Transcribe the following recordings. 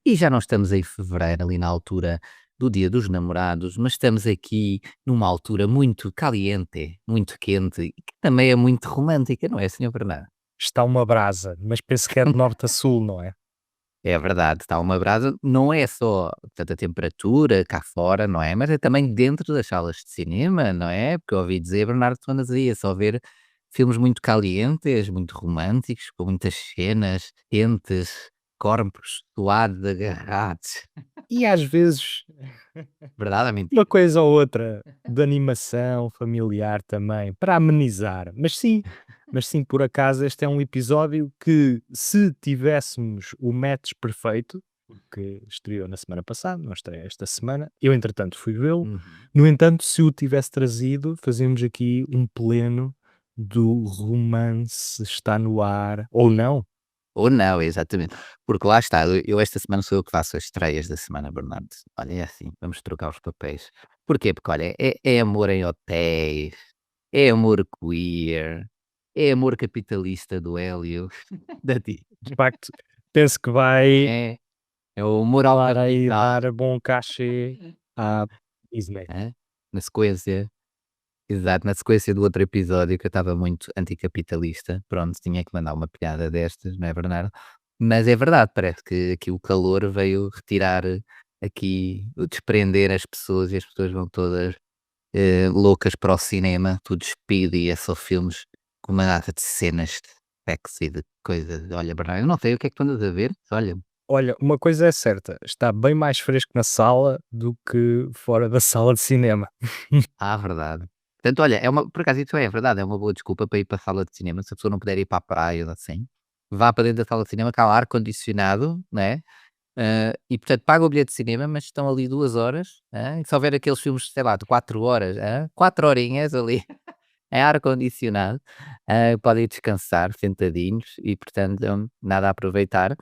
E já não estamos em fevereiro, ali na altura do Dia dos Namorados, mas estamos aqui numa altura muito caliente, muito quente e que também é muito romântica, não é, senhor Bernardo? Está uma brasa, mas penso que é de norte a sul, não é? É verdade, está uma brasa, não é só, portanto, a temperatura cá fora, não é? Mas é também dentro das salas de cinema, não é? Porque eu ouvi dizer, Bernardo, que tu andas aí a só ver filmes muito calientes, muito românticos, com muitas cenas quentes, corpos suados, agarrados. E às vezes Verdade ou mentira? uma coisa ou outra de animação familiar também, para amenizar. Mas sim, por acaso este é um episódio que, se tivéssemos o match perfeito, que estreou na semana passada, não estreia esta semana, eu entretanto fui vê-lo. Uhum. No entanto, se o tivesse trazido, fazíamos aqui um pleno do romance está no ar, ou não. Ou não, exatamente. Porque lá está, eu esta semana sou eu que faço as estreias da semana, Bernardo. Olha, é assim, vamos trocar os papéis. Porquê? Porque olha, é amor em hotéis, é amor queer, é amor capitalista do Hélio, da ti. De facto, penso que vai É, é o amor ao vai capital, dar bom cachê à Disney. hã? Na sequência, exato, na sequência do outro episódio que eu estava muito anticapitalista, pronto, tinha que mandar uma piada destas, não é, Bernardo? Mas é verdade, parece que aqui o calor veio retirar aqui, desprender as pessoas e as pessoas vão todas loucas para o cinema, tudo speedy, é só filmes com uma data de cenas de sexy, de coisas. Olha, Bernardo, eu não sei o que é que tu andas a ver, olha, Olha, uma coisa é certa, está bem mais fresco na sala do que fora da sala de cinema. verdade. Portanto, olha, por acaso isso é verdade, é uma boa desculpa para ir para a sala de cinema, se a pessoa não puder ir para a praia ou assim, vá para dentro da sala de cinema, cá há ar-condicionado, né? E portanto paga o bilhete de cinema, mas estão ali 2 horas, e se houver aqueles filmes, sei lá, de 4 horas, 4 horinhas ali em ar-condicionado, podem descansar sentadinhos e portanto nada a aproveitar,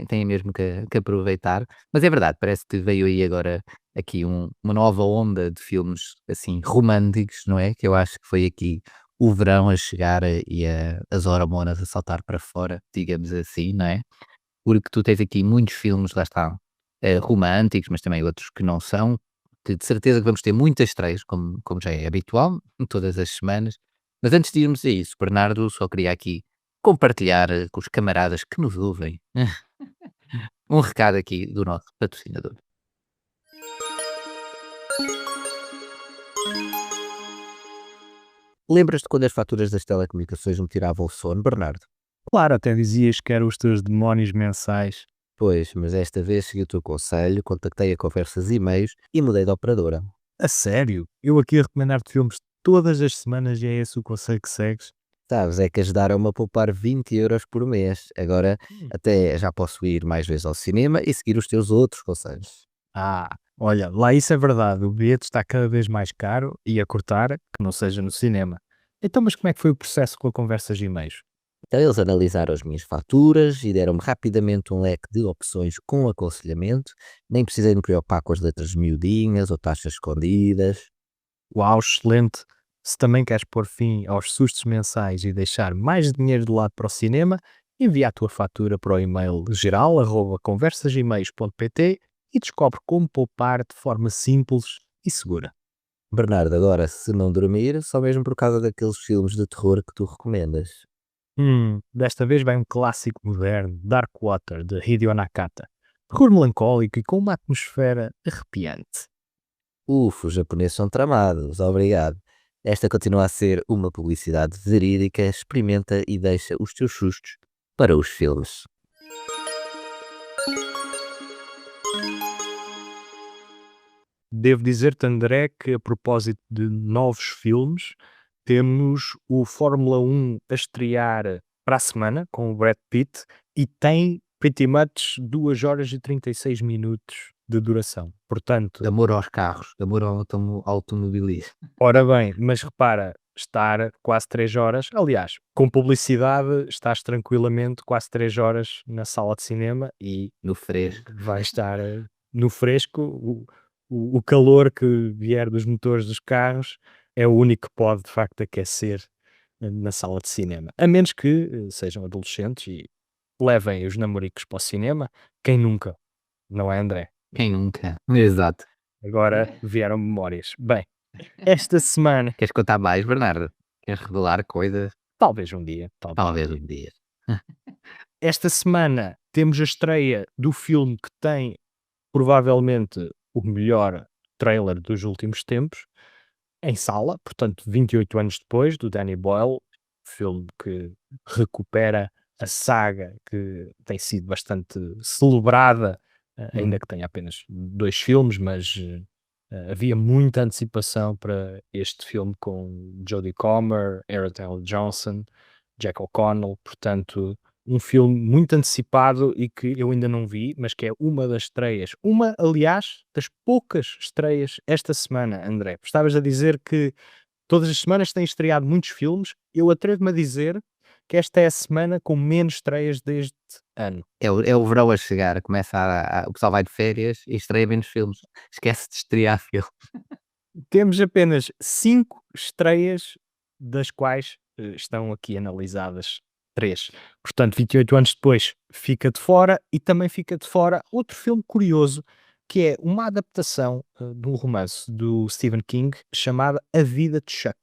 têm mesmo que aproveitar. Mas é verdade, parece que veio aí agora aqui uma nova onda de filmes, assim, românticos, não é, que eu acho que foi aqui o verão a chegar, e as hormonas a saltar para fora, digamos assim, não é? Porque tu tens aqui muitos filmes, lá está, românticos, mas também outros que não são, que de certeza que vamos ter muitas estreias, como já é habitual, todas as semanas. Mas antes de irmos a isso, Bernardo, só queria aqui compartilhar com os camaradas que nos ouvem um recado aqui do nosso patrocinador. Lembras-te quando as faturas das telecomunicações me tiravam o sono, Bernardo? Claro, até dizias que eram os teus demónios mensais. Pois, mas esta vez segui o teu conselho, contactei a conversas e e-mails e mudei de operadora. A sério? Eu aqui a recomendar-te filmes todas as semanas e é esse o conselho que segues? Sabes, é que ajudaram-me a poupar 20 € por mês. Agora Hum. até já posso ir mais vezes ao cinema e seguir os teus outros conselhos. Olha, lá isso é verdade, o bilhete está cada vez mais caro e a cortar que não seja no cinema. Então, mas como é que foi o processo com a conversas e e-mails? Então eles analisaram as minhas faturas e deram-me rapidamente um leque de opções com aconselhamento. Nem precisei me preocupar com as letras miudinhas ou taxas escondidas. Uau, excelente! Se também queres pôr fim aos sustos mensais e deixar mais dinheiro de lado para o cinema, envia a tua fatura para o e-mail geral@conversasemails.pt e descobre como poupar de forma simples e segura. Bernardo, agora se não dormir, só mesmo por causa daqueles filmes de terror que tu recomendas. Desta vez vai um clássico moderno, Dark Water, de Hideo Nakata. Terror melancólico e com uma atmosfera arrepiante. Os japoneses são tramados, obrigado. Esta continua a ser uma publicidade verídica, experimenta e deixa os teus sustos para os filmes. Devo dizer-te, André, que a propósito de novos filmes, temos o Fórmula 1 a estrear para a semana, com o Brad Pitt, e tem pretty much 2 horas e 36 minutos de duração. De Portanto, amor aos carros, de amor ao automobilismo. ora bem, mas repara, estar quase 3 horas, aliás, com publicidade estás tranquilamente quase 3 horas na sala de cinema e No fresco. vai estar no fresco. O calor que vier dos motores dos carros é o único que pode de facto aquecer na sala de cinema. A menos que sejam adolescentes e levem os namoricos para o cinema. Quem nunca? Não é, André? Quem nunca? Exato. Agora vieram memórias. Bem, esta semana, Queres contar mais, Bernardo? Queres revelar coisas? talvez um dia, talvez um Talvez dia. um dia. Esta semana temos a estreia do filme que tem provavelmente o melhor trailer dos últimos tempos, em sala, portanto 28 anos depois, do Danny Boyle, filme que recupera a saga que tem sido bastante celebrada, ainda que tenha apenas 2 filmes, mas, havia muita antecipação para este filme com Jodie Comer, Aaron Taylor Johnson, Jack O'Connell, portanto, um filme muito antecipado e que eu ainda não vi, mas que é uma das estreias, aliás, das poucas estreias esta semana, André. Estavas a dizer que todas as semanas têm estreado muitos filmes, eu atrevo-me a dizer que esta é a semana com menos estreias deste ano. É o verão a chegar, começa o pessoal vai de férias e estreia menos filmes. Esquece de estrear filmes. Temos apenas 5 estreias, das quais, estão aqui analisadas 3. Portanto, 28 anos depois fica de fora, e também fica de fora outro filme curioso, que é uma adaptação, de um romance do Stephen King chamada A Vida de Chuck,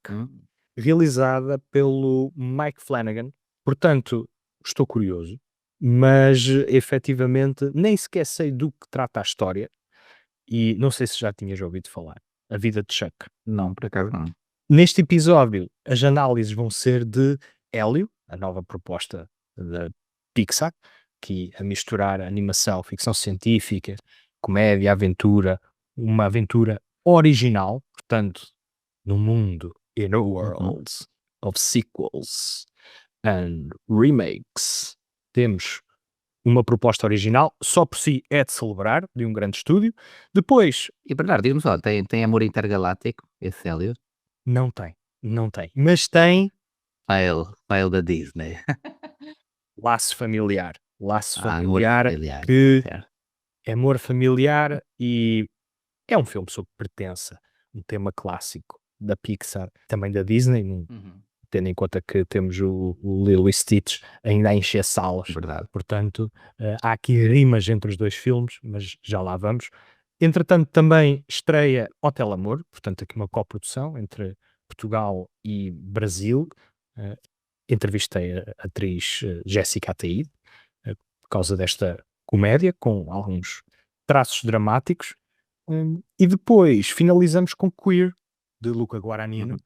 realizada pelo Mike Flanagan. Portanto, estou curioso, mas efetivamente nem sequer sei do que trata a história, e não sei se já tinhas ouvido falar. A Vida de Chuck. Não, por acaso não. Neste episódio, as análises vão ser de Hélio, a nova proposta da Pixar, que a misturar animação, ficção científica, comédia, aventura, uma aventura original, portanto, no mundo, in a world of sequels and remakes, temos uma proposta original, só por si é de celebrar, de um grande estúdio. Depois, E Bernardo, diz-me só, tem amor intergaláctico, esse Hélio? não tem, não tem, mas tem Fail da Disney. laço familiar. Laço Amor familiar familiar, que certo. é amor familiar, e é um filme sobre pertença, um tema clássico da Pixar, também da Disney, tendo em conta que temos o Lilo e Stitch ainda a encher salas. Verdade. Portanto, há aqui rimas entre os 2 filmes, mas já lá vamos. Entretanto, também estreia Hotel Amor, portanto aqui uma coprodução entre Portugal e Brasil. Eh, Entrevistei a atriz, Jéssica Ataíde, por causa desta comédia com alguns traços dramáticos. E depois finalizamos com Queer, de Luca Guadagnino,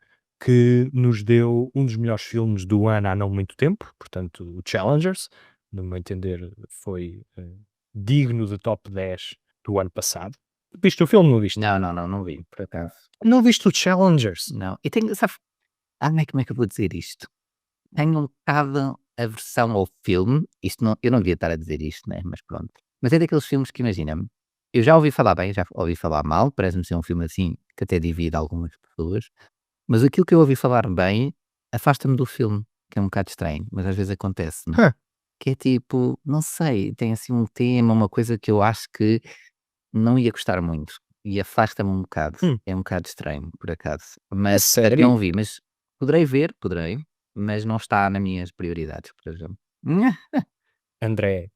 que nos deu um dos melhores filmes do ano há não muito tempo, portanto, o Challengers, no meu entender, foi digno de top 10 do ano passado. Viste o filme, não viste? Não vi, por acaso. Não viste o Challengers? Não. E tenho, sabe, como é que eu vou dizer isto? Tenho um bocado aversão ao filme, isto não, eu não devia estar a dizer isto, né, mas pronto. Mas é daqueles filmes que, imagina-me, eu já ouvi falar bem, já ouvi falar mal, parece-me ser um filme assim que até divide algumas pessoas, mas aquilo que eu ouvi falar bem afasta-me do filme, que é um bocado estranho, mas às vezes acontece-me. Hã. Que é tipo, não sei, tem assim um tema, uma coisa que eu acho que não ia gostar muito e afasta-me um bocado. Hum. É um bocado estranho, por acaso. A Mas sério? não vi, mas poderei ver, poderei, mas não está nas minhas prioridades, por exemplo. André,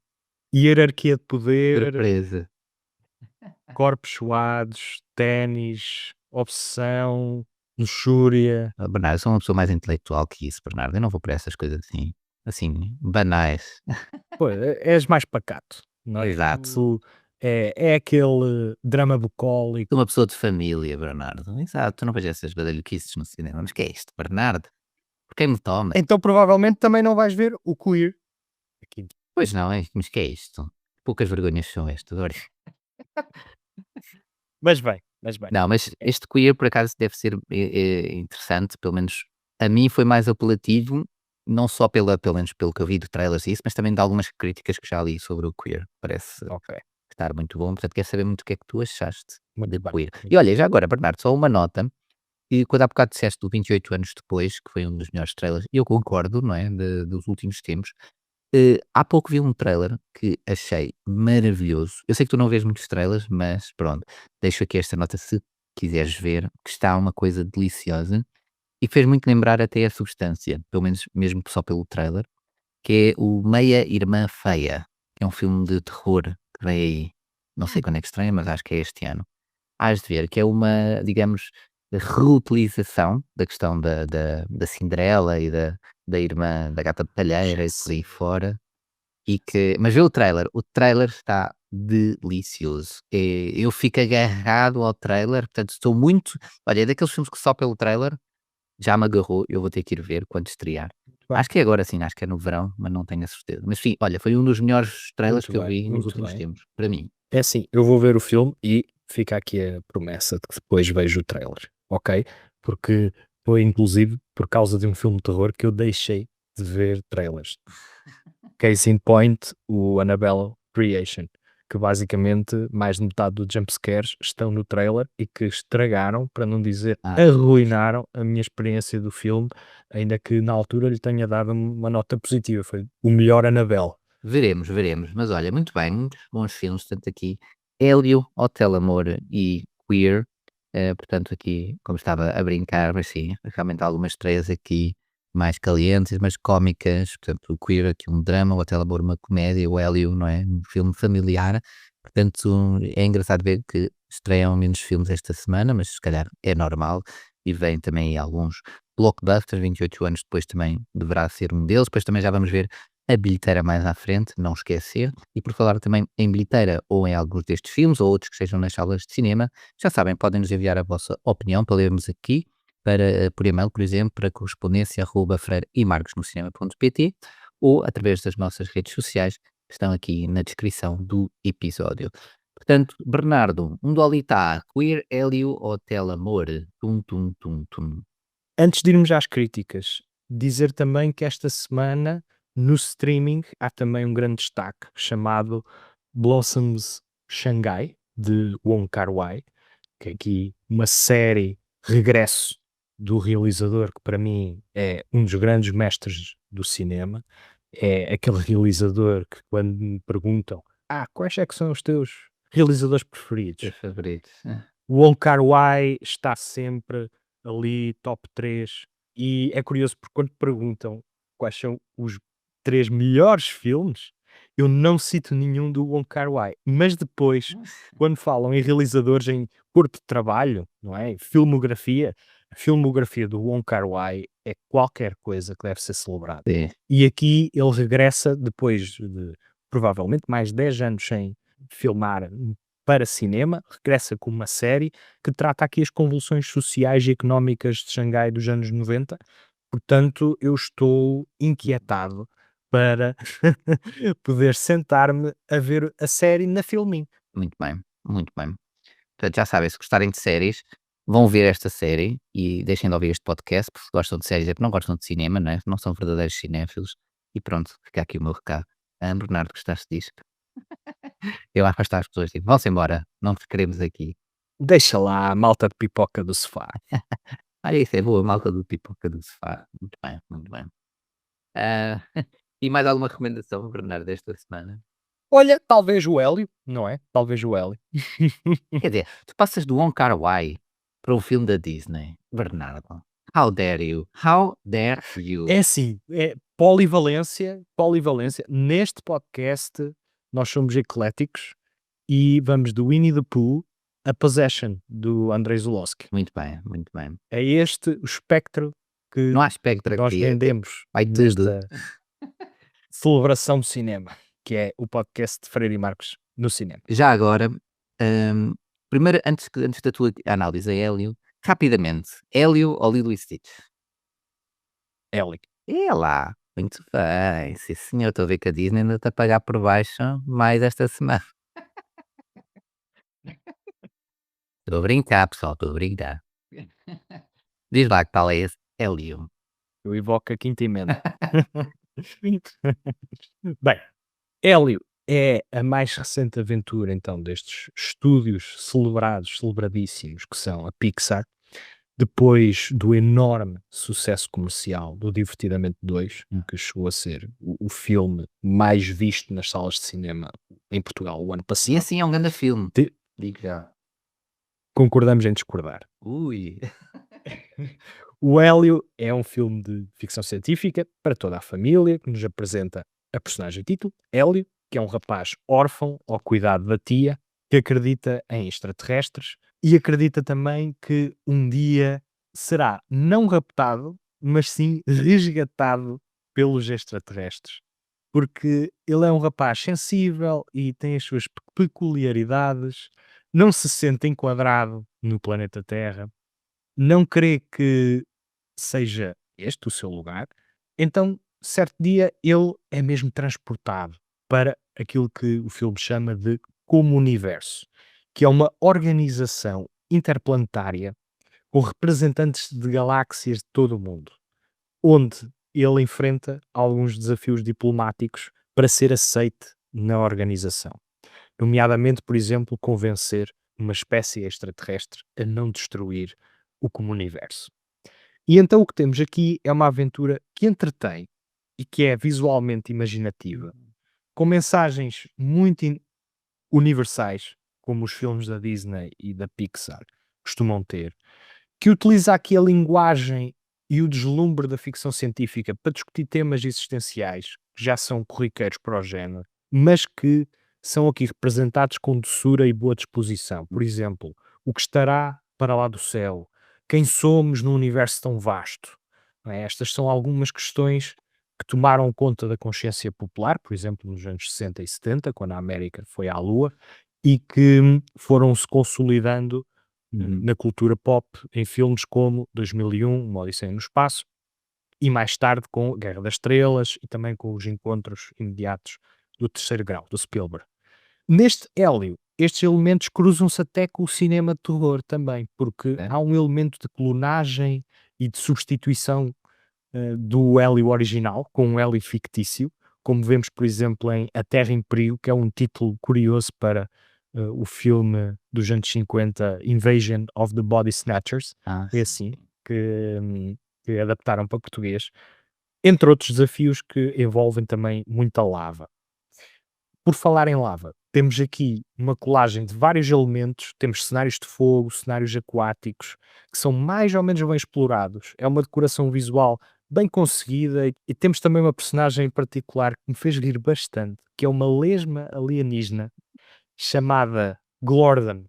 hierarquia de poder, Surpresa. corpos suados, ténis, obsessão, luxúria. Bernardo, eu sou uma pessoa mais intelectual que isso, Bernardo. Eu não vou por essas coisas assim, banais. Pô, és mais pacato, não é? Exato. É aquele drama bucólico. Sou uma pessoa de família, Bernardo. Exato, tu não vejo essas badalhoquices no cinema. Mas que é isto, Bernardo? Por quem me toma? Então provavelmente também não vais ver o Queer. Aqui. Pois não, mas que é isto? Poucas vergonhas são estas, olha. Mas bem, mas bem. Não, mas este Queer por acaso deve ser, interessante, pelo menos a mim foi mais apelativo, não só pelo menos pelo que eu vi de trailers e isso, mas também de algumas críticas que já li sobre o Queer. Parece Ok, estar muito bom, portanto quero saber muito o que é que tu achaste muito de bem. Queer. E olha, já agora, Bernardo, só uma nota, e quando há bocado disseste do 28 anos depois, que foi um dos melhores trailers, eu concordo, não é, dos últimos tempos. Há pouco vi um trailer que achei maravilhoso. Eu sei que tu não vês muitos trailers, mas pronto, deixo aqui esta nota se quiseres ver, que está uma coisa deliciosa e fez muito lembrar até a substância, pelo menos mesmo só pelo trailer. que é o Meia Irmã Feia, que é um filme de terror que vem aí. Não sei quando é que estreia, mas acho que é este ano. Hás de ver, que é uma, digamos, reutilização da questão da Cinderela e da irmã da Gata de Palheira e por aí fora. Mas vê o trailer está delicioso. Eu fico agarrado ao trailer, portanto estou muito, olha, é daqueles filmes que só pelo trailer já me agarrou, eu vou ter que ir ver quando estrear. Muito bem, Acho que é agora sim, acho que é no verão, mas não tenho a certeza. Mas sim, olha, foi um dos melhores trailers muito que eu bem, vi nos muito últimos bem. tempos, para mim. É assim, eu vou ver o filme e fica aqui a promessa de que depois vejo o trailer, ok? Porque foi inclusive por causa de um filme de terror que eu deixei de ver trailers. Case in point, o Annabelle Creation, que basicamente mais de metade dos jumpscares estão no trailer e que estragaram, para não dizer Ah, arruinaram a minha experiência do filme, ainda que na altura lhe tenha dado uma nota positiva, foi o melhor Annabelle. veremos, veremos. Mas olha, muito bem, muitos bons filmes, tanto aqui Hélio, Hotel Amor e Queer. Portanto, aqui, como estava a brincar, mas sim, realmente há algumas estreias aqui mais calientes, mas cómicas. Portanto, o Queer, aqui um drama, o Hotel Amor, uma comédia, o Hélio, não é? Um filme familiar. Portanto, é engraçado ver que estreiam menos filmes esta semana, mas se calhar é normal. E vem também aí alguns blockbusters, 28 anos depois também deverá ser um deles. Depois também já vamos ver a bilheteira mais à frente, não esquecer. E por falar também em bilheteira ou em alguns destes filmes ou outros que estejam nas salas de cinema, já sabem, podem nos enviar a vossa opinião para lermos aqui, por e-mail, por exemplo, para correspondência@freiremarcosnocinema.pt ou através das nossas redes sociais que estão aqui na descrição do episódio. Portanto, Bernardo, um Dolitá, Queer, Hélio ou Telamor? Tum, tum, tum, tum. Antes de irmos às críticas, dizer também que esta semana no streaming há também um grande destaque chamado Blossoms Shanghai, de Wong Kar-wai, que é aqui uma série regresso do realizador que para mim é um dos grandes mestres do cinema. É aquele realizador que quando me perguntam: quais é que são os teus realizadores preferidos? Teus favoritos? O Wong Kar-wai está sempre ali top 3 e é curioso porque quando perguntam quais são os 3 melhores filmes, eu não cito nenhum do Wong Kar-wai, mas depois, quando falam em realizadores em corpo de trabalho, não é, filmografia, a filmografia do Wong Kar-wai é qualquer coisa que deve ser celebrada. Sim, E aqui ele regressa depois de provavelmente mais 10 anos sem filmar para cinema, regressa com uma série que trata aqui as convulsões sociais e económicas de Xangai dos anos 90. Portanto, eu estou inquietado para poder sentar-me a ver a série na Filmin. muito bem, muito bem. Portanto, já sabem, se gostarem de séries, vão ver esta série e deixem de ouvir este podcast, porque se gostam de séries é porque não gostam de cinema, não é? Não são verdadeiros cinéfilos. E pronto, fica aqui o meu recado. Bernardo, gostaste disto? Eu a afastar as pessoas, tipo, vão-se embora, não te queremos aqui. Deixa lá a malta de pipoca do sofá. Olha, isso é boa, malta do pipoca do sofá. Muito bem, muito bem. Ah, e mais alguma recomendação, Bernardo, desta semana? Olha, talvez o Hélio, não é? Talvez o Hélio. Quer dizer, tu passas do Wong Kar-wai para um filme da Disney, Bernardo. How dare you? How dare you? É assim, é polivalência, polivalência. Neste podcast nós somos ecléticos e vamos do Winnie the Pooh a Possession, do Andrei Zulawski. Muito bem, muito bem. É este o espectro que Não há espectro nós aqui, vendemos vai tudo. nesta celebração do cinema, que é o podcast de Freire e Marcos no cinema. Já agora, hum, primeiro, antes da tua análise a Hélio, rapidamente, Hélio ou Lilo e Stitch? Hélio. É lá, muito bem, sim senhor, estou a ver que a Disney ainda está a pagar por baixo mais esta semana. Estou a brincar, pessoal, estou a brincar. Diz lá que tal é esse Hélio. Eu evoco a quinta emenda. Bem, Hélio é a mais recente aventura então destes estúdios celebrados, celebradíssimos, que são a Pixar, depois do enorme sucesso comercial do Divertidamente 2, que chegou a ser o filme mais visto nas salas de cinema em Portugal o ano E passado. assim é um grande filme, Te- digo já. Concordamos em discordar. Ui, O Hélio é um filme de ficção científica para toda a família, que nos apresenta a personagem título, Hélio, que é um rapaz órfão ao cuidado da tia, que acredita em extraterrestres e acredita também que um dia será não raptado, mas sim resgatado pelos extraterrestres. Porque ele é um rapaz sensível e tem as suas peculiaridades, não se sente enquadrado no planeta Terra, não crê que seja este o seu lugar, então, certo dia, ele é mesmo transportado para aquilo que o filme chama de como universo, que é uma organização interplanetária com representantes de galáxias de todo o mundo, onde ele enfrenta alguns desafios diplomáticos para ser aceite na organização, nomeadamente, por exemplo, convencer uma espécie extraterrestre a não destruir o como universo. E então o que temos aqui é uma aventura que entretém e que é visualmente imaginativa, com mensagens muito universais, como os filmes da Disney e da Pixar costumam ter, que utiliza aqui a linguagem e o deslumbre da ficção científica para discutir temas existenciais que já são corriqueiros para o género, mas que são aqui representados com doçura e boa disposição. Por exemplo, o que estará para lá do céu? Quem somos num universo tão vasto? Não é? Estas são algumas questões que tomaram conta da consciência popular, por exemplo, nos anos 60 e 70, quando a América foi à Lua, e que foram se consolidando Uhum. na cultura pop em filmes como 2001, Uma Odisseia no Espaço, e mais tarde com Guerra das Estrelas e também com os encontros imediatos do Terceiro Grau, do Spielberg. Neste Hélio, estes elementos cruzam-se até com o cinema de terror também, porque É. há um elemento de clonagem e de substituição do Hélio original com um Hélio fictício, como vemos, por exemplo, em A Terra em Perigo, que é um título curioso para o filme dos anos 50, Invasion of the Body Snatchers, é Sim. assim, que adaptaram para português, entre outros desafios que envolvem também muita lava. Por falar em lava, temos aqui uma colagem de vários elementos, temos cenários de fogo, cenários aquáticos, que são mais ou menos bem explorados. É uma decoração visual bem conseguida e temos também uma personagem em particular que me fez rir bastante, que é uma lesma alienígena chamada Glorden,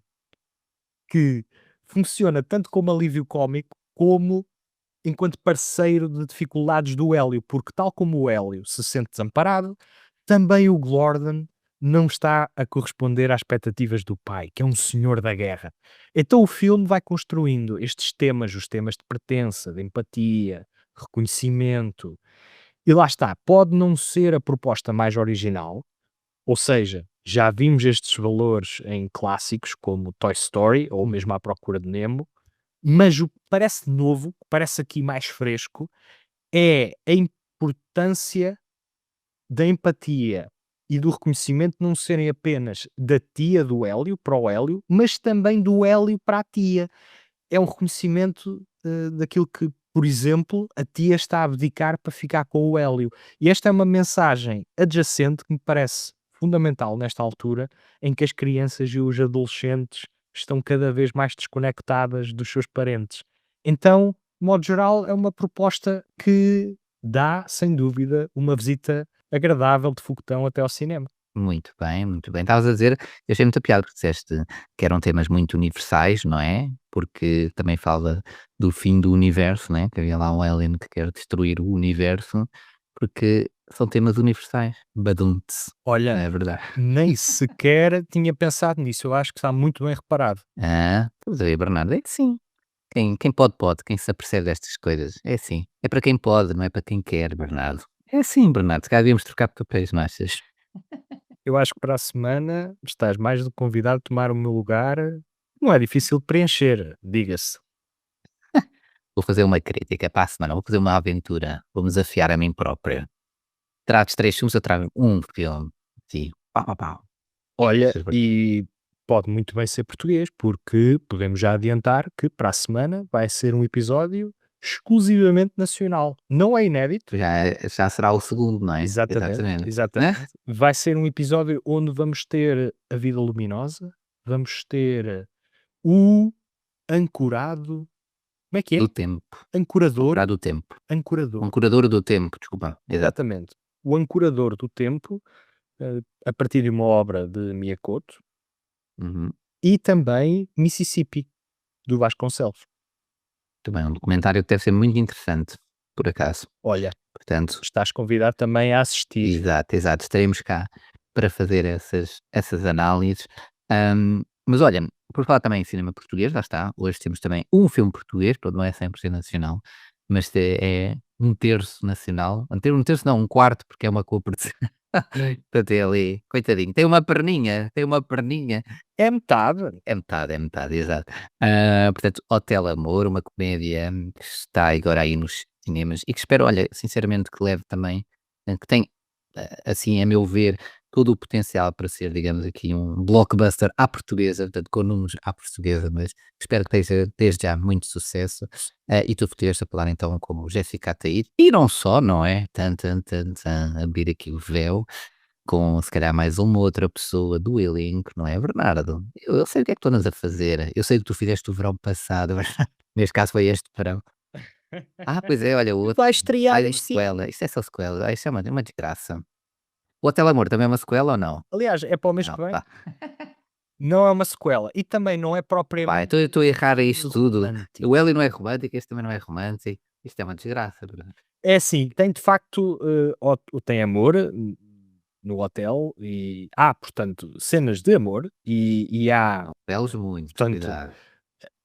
que funciona tanto como alívio cómico como enquanto parceiro de dificuldades do Hélio, porque tal como o Hélio se sente desamparado, também o Glorden não está a corresponder às expectativas do pai, que é um senhor da guerra. Então o filme vai construindo estes temas, os temas de pertença, de empatia, reconhecimento. E lá está, pode não ser a proposta mais original, ou seja, já vimos estes valores em clássicos como Toy Story ou mesmo A Procura de Nemo, mas o que parece novo, o que parece aqui mais fresco, é a importância da empatia e do reconhecimento não serem apenas da tia do Hélio para o Hélio, mas também do Hélio para a tia. É um reconhecimento, daquilo que, por exemplo, a tia está a abdicar para ficar com o Hélio. E esta é uma mensagem adjacente que me parece fundamental nesta altura, em que as crianças e os adolescentes estão cada vez mais desconectadas dos seus parentes. Então, de modo geral, é uma proposta que dá, sem dúvida, uma visita agradável de foguetão até ao cinema. Muito bem, muito bem. Estavas a dizer, eu achei muita piada porque disseste que eram temas muito universais, não é? Porque também fala do fim do universo, né? Que havia lá um alien que quer destruir o universo, porque são temas universais. Badum-ts, não Olha, é verdade? nem sequer tinha pensado nisso, eu acho que está muito bem reparado. Estamos a ver, Bernardo? É que sim. Quem pode, pode. Quem se apercebe destas coisas. É assim. É para quem pode, não é para quem quer, Bernardo. É assim, Bernardo. Se calhar devíamos trocar de papéis, não achas? Eu acho que para a semana estás mais do que convidado a tomar o meu lugar. Não é difícil de preencher, diga-se. Vou fazer uma crítica para a semana, vou fazer uma aventura, vou-me desafiar a mim próprio. Trazes 3 filmes, eu trago um filme. Sim, pau, pau, pau. Olha, Super. e pode muito bem ser português, porque podemos já adiantar que para a semana vai ser um episódio exclusivamente nacional. Não é inédito. Já será o segundo, não é? Exatamente, Exatamente. Hã? exatamente. Vai ser um episódio onde vamos ter a vida luminosa, vamos ter o ancorado Como é que é? Do tempo. Ancorador. Procurar do tempo. Um Ancorador. curador do tempo, desculpa. Exato. Exatamente. O Ancorador do Tempo, a partir de uma obra de Miyakoto, Uhum. e também Mississippi, do Vasconcelos. Também é um documentário que deve ser muito interessante, por acaso. Olha, Portanto, estás convidado também a assistir. exato, exato. Estaremos cá para fazer essas análises. Mas olha, por falar também em cinema português, lá está. Hoje temos também um filme português, pronto, não é 100% nacional, mas é um terço nacional. Um terço não, um quarto, porque é uma cooperação. Portanto, é ali, coitadinho, tem uma perninha. É metade. É metade, exato. Portanto, Hotel Amor, uma comédia que está agora aí nos cinemas e que espero, olha, sinceramente, que leve também, que tem, assim, a meu ver, todo o potencial para ser, digamos aqui, um blockbuster à portuguesa, portanto, com números à portuguesa, mas espero que esteja desde já muito sucesso. E tu estiveste a falar então como Jéssica Ataíde, e não só, não é? Abrir aqui o véu com se calhar mais uma outra pessoa do elenco, não é, Bernardo? Eu sei o que é que tu andas a fazer, eu sei o que tu fizeste o verão passado, mas neste caso foi este verão. Pois é, olha, o outro. Vai estrear É uma este ano. sequela, isso é só sequela, isso é uma desgraça. O Hotel Amor também é uma sequela ou não? Aliás, é para o mês Não, que vem. pá, Não é uma sequela. E também não é pá, propriamente então eu estou a errar isto tudo. romântico. O Hélio não é romântico, este também não é romântico, isto é uma desgraça, Bruno. É assim, tem de facto, tem amor no hotel e há, portanto, cenas de amor e há, Belos muito, portanto, cuidado.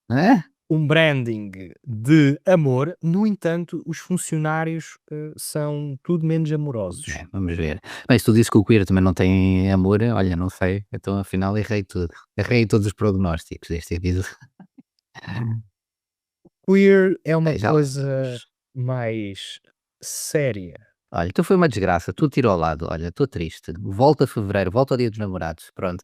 Hã? um branding de amor. No entanto, os funcionários são tudo menos amorosos. Vamos ver. Bem, se tu dizes que o Queer também não tem amor, olha, não sei, então afinal errei tudo. Errei todos os prognósticos deste episódio. Queer é uma Já coisa mais séria. olha, então foi uma desgraça, tudo tiro ao lado, olha, estou triste. Volta fevereiro, volta ao dia dos namorados, pronto.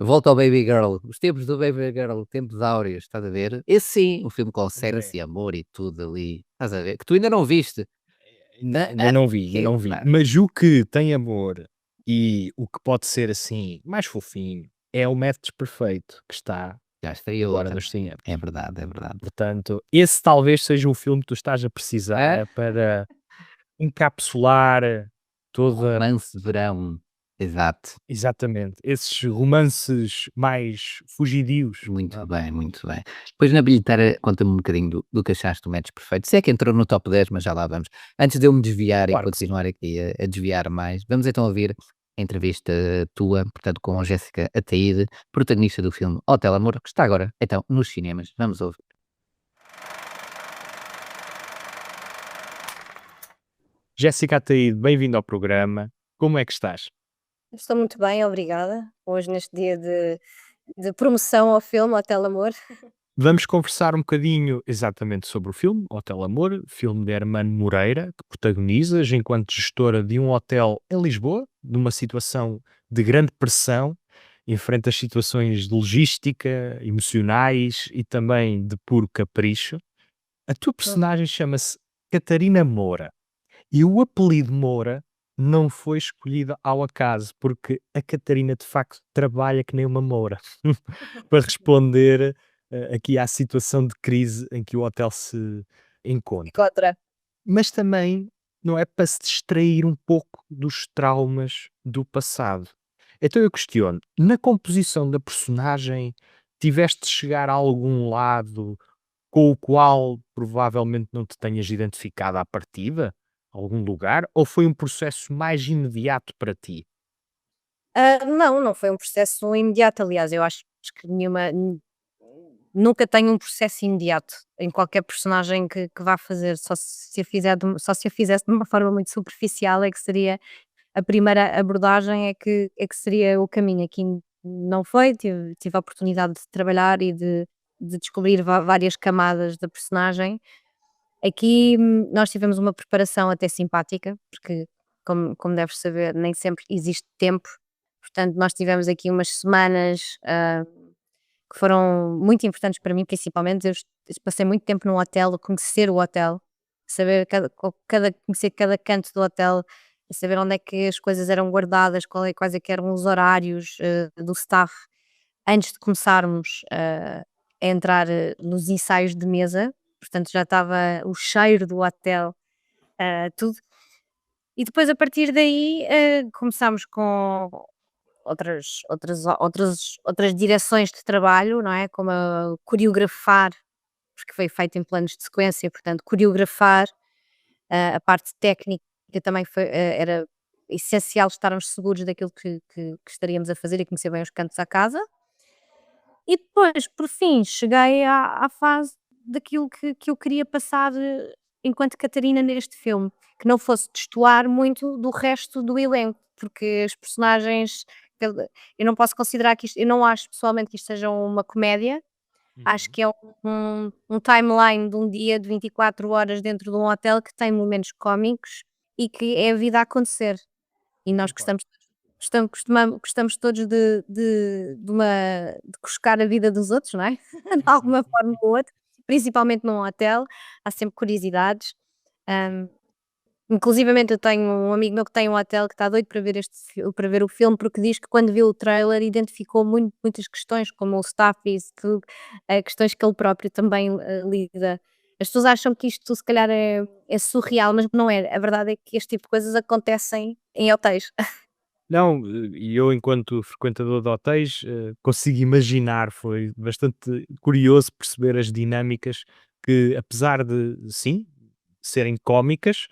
Volta ao Baby Girl, os tempos do Baby Girl, tempos áureos, estás a ver? Esse sim, um filme com André, sexo e amor e tudo ali, estás a ver? Que tu ainda não viste. ainda não vi, ainda Que não vi. pá, Mas o que tem amor e o que pode ser assim mais fofinho é o Match Perfeito que está já estreou agora nos também. cinemas. É verdade, é verdade. Portanto, esse talvez seja o filme que tu estás a Hã? precisar para encapsular toda Romance de verão, exato. exatamente, esses romances mais fugidios. Muito bem, muito bem. Depois na bilheteira conta-me um bocadinho do que achaste do Match Perfeito. Se é que entrou no top 10, mas já lá vamos. Antes de eu me desviar e Claro que sim. continuar aqui a desviar mais, vamos então ouvir a entrevista tua, portanto, com a Jéssica Ataíde, protagonista do filme Hotel Amor, que está agora, então, nos cinemas. Vamos ouvir. Jéssica Ataíde, bem-vindo ao programa. Como é que estás? Estou muito bem, obrigada. Hoje, neste dia de promoção ao filme Hotel Amor. Vamos conversar um bocadinho exatamente sobre o filme, Hotel Amor, filme de Hermano Moreira, que protagonizas enquanto gestora de um hotel em Lisboa, numa situação de grande pressão, enfrentas situações de logística, emocionais e também de puro capricho. A tua Hum. personagem chama-se Catarina Moura e o apelido Moura não foi escolhido ao acaso, porque a Catarina de facto trabalha que nem uma Moura para responder aqui à situação de crise em que o hotel se encontra. Contra. Mas também não é para se distrair um pouco dos traumas do passado. Então eu questiono, na composição da personagem, tiveste de chegar a algum lado com o qual provavelmente não te tenhas identificado à partida? Algum lugar? Ou foi um processo mais imediato para ti? Não, não foi um processo imediato. Aliás, eu acho que nunca tenho um processo imediato em qualquer personagem que vá fazer. Só se a fizesse de uma forma muito superficial é que seria a primeira abordagem, é que seria o caminho. Aqui não foi, tive a oportunidade de trabalhar e de descobrir várias camadas da personagem. Aqui, nós tivemos uma preparação até simpática, porque como deves saber, nem sempre existe tempo, portanto nós tivemos aqui umas semanas, que foram muito importantes para mim, principalmente. Eu passei muito tempo no hotel, a conhecer o hotel, saber conhecer cada canto do hotel, a saber onde é que as coisas eram guardadas, quais é que eram os horários, do staff, antes de começarmos, a entrar nos ensaios de mesa, portanto já estava o cheiro do hotel, tudo. E depois a partir daí começámos com outras direções de trabalho, não é? Como a coreografar, porque foi feito em planos de sequência, portanto, coreografar a parte técnica também era essencial estarmos seguros daquilo que estaríamos a fazer e conhecer bem os cantos à casa. E depois, por fim, cheguei à fase daquilo que eu queria passar enquanto Catarina neste filme, que não fosse destoar muito do resto do elenco, porque os personagens, eu não posso considerar que isto, eu não acho pessoalmente que isto seja uma comédia, acho que é um timeline de um dia de 24 horas dentro de um hotel que tem momentos cómicos e que é a vida a acontecer. E nós Concordo. gostamos todos de cuscar a vida dos outros, não é? De alguma forma ou outra, principalmente num hotel, há sempre curiosidades. Hum, Inclusivamente eu tenho um amigo meu que tem um hotel que está doido para ver para ver o filme, porque diz que quando viu o trailer identificou muitas questões, como o staff e isso tudo, questões que ele próprio também lida. As pessoas acham que isto se calhar é surreal, mas não é. A verdade é que este tipo de coisas acontecem em hotéis. Não, e eu enquanto frequentador de hotéis, consigo imaginar, foi bastante curioso perceber as dinâmicas que, apesar de, sim, serem cómicas,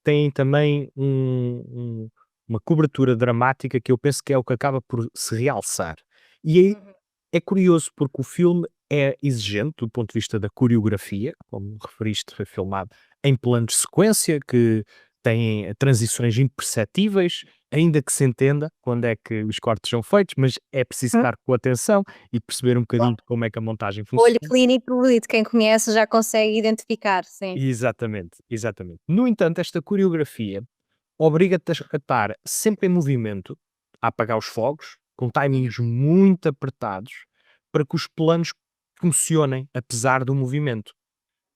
têm também uma cobertura dramática que eu penso que é o que acaba por se realçar. E Uhum. é curioso porque o filme é exigente do ponto de vista da coreografia, como referiste, foi filmado em planos de sequência que têm transições imperceptíveis, ainda que se entenda quando é que os cortes são feitos, mas é preciso Hum, estar com atenção e perceber um bocadinho de como é que a montagem O olho funciona. clínico e de quem conhece já consegue identificar, sim. Exatamente, exatamente. No entanto, esta coreografia obriga-te a estar sempre em movimento, a apagar os fogos, com timings muito apertados, para que os planos funcionem, apesar do movimento.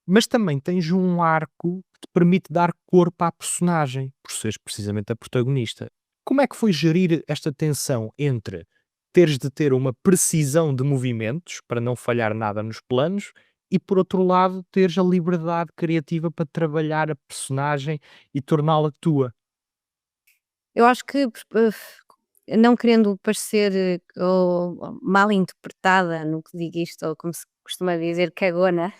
Mas também tens um arco que te permite dar corpo à personagem, por seres precisamente a protagonista. Como é que foi gerir esta tensão entre teres de ter uma precisão de movimentos para não falhar nada nos planos e, por outro lado, teres a liberdade criativa para trabalhar a personagem e torná-la tua? Eu acho que, não querendo parecer, ou mal interpretada no que digo isto, ou como se costuma dizer, cagona,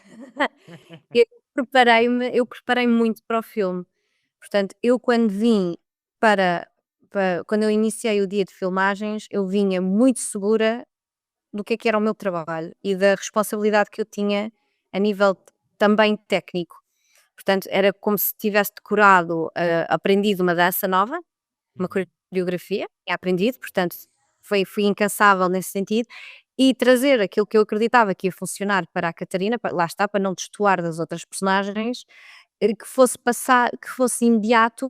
eu preparei-me muito para o filme. Portanto, eu quando vim quando eu iniciei o dia de filmagens, eu vinha muito segura do que era o meu trabalho e da responsabilidade que eu tinha a nível também técnico. Portanto, era como se tivesse decorado, aprendido uma dança nova, uma Uhum. coreografia, tinha aprendido, portanto, fui incansável nesse sentido, e trazer aquilo que eu acreditava que ia funcionar para a Catarina, lá está, para não destoar das outras personagens, que fosse imediato,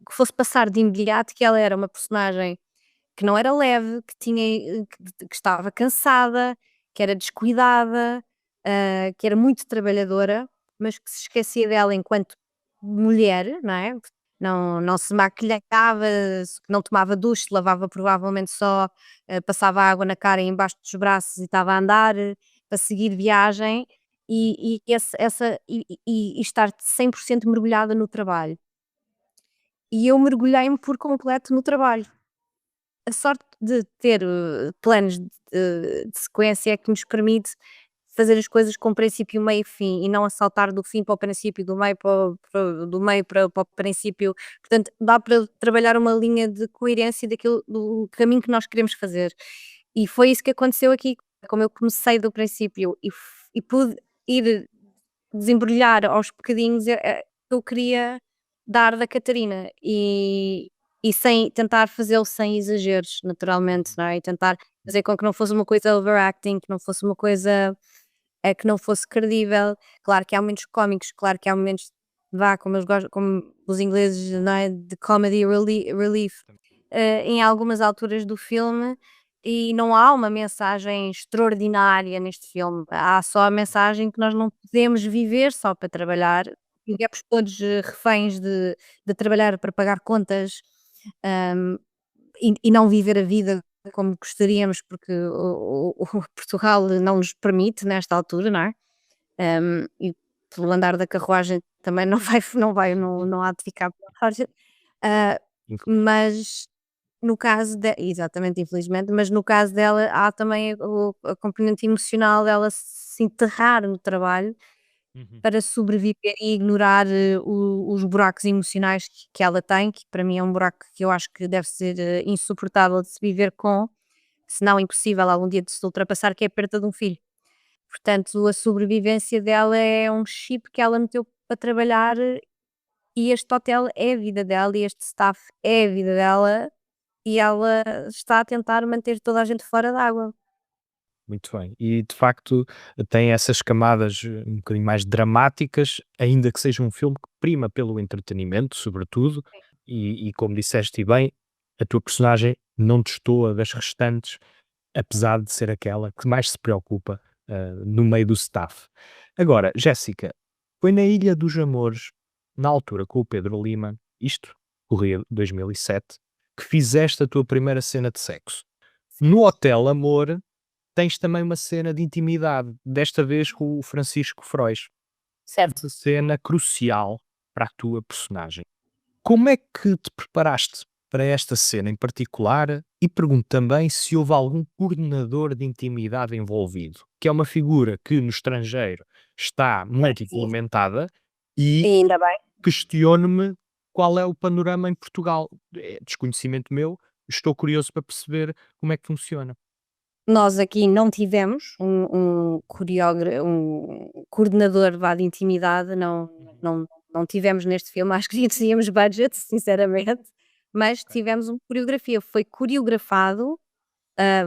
que fosse passar de imediato que ela era uma personagem que não era leve, que tinha, que estava cansada, que era descuidada, que era muito trabalhadora, mas que se esquecia dela enquanto mulher, não é? Não se maquilhava, não tomava duche, lavava provavelmente só, passava água na cara e embaixo dos braços e estava a andar para seguir viagem e estar 100% mergulhada no trabalho. E eu mergulhei-me por completo no trabalho. A sorte de ter, planos de sequência é que nos permite fazer as coisas com princípio, meio e fim, e não a saltar do fim para o princípio, do meio do meio para o princípio. Portanto, dá para trabalhar uma linha de coerência do caminho que nós queremos fazer. E foi isso que aconteceu aqui. Como eu comecei do princípio e pude ir desembrulhar aos bocadinhos, eu queria dar da Catarina e sem tentar fazê-lo sem exageros, naturalmente, não é? E tentar fazer com que não fosse uma coisa overacting, que não fosse uma coisa, que não fosse credível. Claro que há momentos cómicos, claro que há momentos, vá, como eles gostam, como os ingleses, não é? De comedy relief, em algumas alturas do filme, e não há uma mensagem extraordinária neste filme. Há só a mensagem que nós não podemos viver só para trabalhar. Ficamos todos reféns de trabalhar para pagar contas, hum, e não viver a vida como gostaríamos, porque o Portugal não nos permite nesta altura, não é? E pelo andar da carruagem também não há de ficar pela margem. Ah, mas no caso de exatamente, infelizmente, mas no caso dela há também a componente emocional dela se enterrar no trabalho Uhum. para sobreviver e ignorar, os buracos emocionais que ela tem, que para mim é um buraco que eu acho que deve ser, insuportável de se viver com, se não impossível algum dia de se ultrapassar, que é a perda de um filho. Portanto, a sobrevivência dela é um chip que ela meteu para trabalhar e este hotel é a vida dela e este staff é a vida dela e ela está a tentar manter toda a gente fora d'água. Muito bem. E de facto tem essas camadas um bocadinho mais dramáticas, ainda que seja um filme que prima pelo entretenimento, sobretudo, e como disseste e bem, a tua personagem não destoa das restantes, apesar de ser aquela que mais se preocupa no meio do staff. Agora, Jéssica, foi na Ilha dos Amores, na altura com o Pedro Lima, isto corria 2007, que fizeste a tua primeira cena de sexo. No Hotel Amor tens também uma cena de intimidade, desta vez com o Francisco Frois. Certo. Essa cena crucial para a tua personagem. Como é que te preparaste para esta cena em particular? E pergunto também se houve algum coordenador de intimidade envolvido, que é uma figura que no estrangeiro está muito implementada E e ainda bem. questiono-me qual é o panorama em Portugal. É desconhecimento meu, estou curioso para perceber como é que funciona. Nós aqui não tivemos um coordenador, vá, de intimidade, não tivemos neste filme, acho que nem tínhamos budget, sinceramente, mas Ok. tivemos uma coreografia, foi coreografado,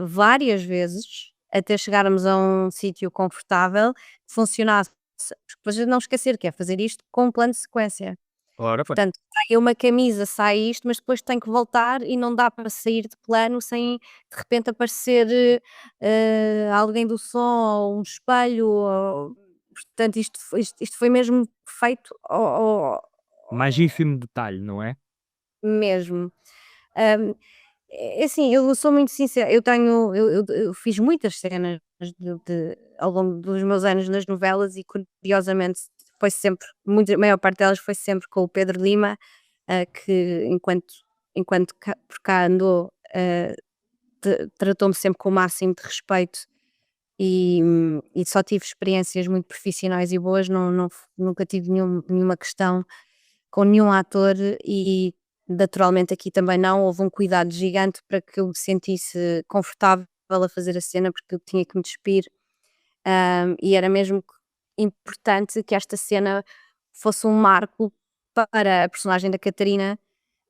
várias vezes, até chegarmos a um sítio confortável, que funcionasse, porque depois não esquecer que é fazer isto com um plano de sequência. Ora bem. Portanto, sai uma camisa, sai isto, mas depois tem que voltar e não dá para sair de plano sem de repente aparecer, alguém do som ou um espelho ou portanto isto foi mesmo feito Mais ínfimo detalhe, não é? mesmo. Hum, é assim, eu sou muito sincera, eu fiz muitas cenas ao longo dos meus anos nas novelas e curiosamente foi sempre, muito, a maior parte delas foi sempre com o Pedro Lima, que enquanto por cá andou, tratou-me sempre com o máximo de respeito e só tive experiências muito profissionais e boas, nunca tive nenhuma questão com nenhum ator e naturalmente aqui também não, houve um cuidado gigante para que eu me sentisse confortável a fazer a cena, porque eu tinha que me despir, e era mesmo importante que esta cena fosse um marco para a personagem da Catarina,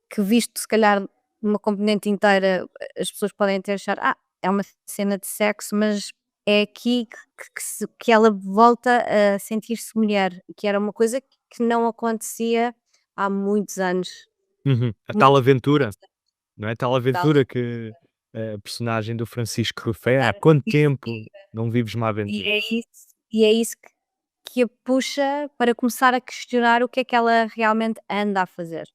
que visto se calhar uma componente inteira, as pessoas podem até achar: "Ah, é uma cena de sexo", mas é aqui que ela volta a sentir-se mulher, que era uma coisa que não acontecia há muitos anos. Uhum. A tal Muitos, aventura, muitos não é? A tal anos. aventura que a personagem do Francisco refere. Há quanto tempo não vives uma E aventura? é isso que a puxa para começar a questionar o que é que ela realmente anda a fazer.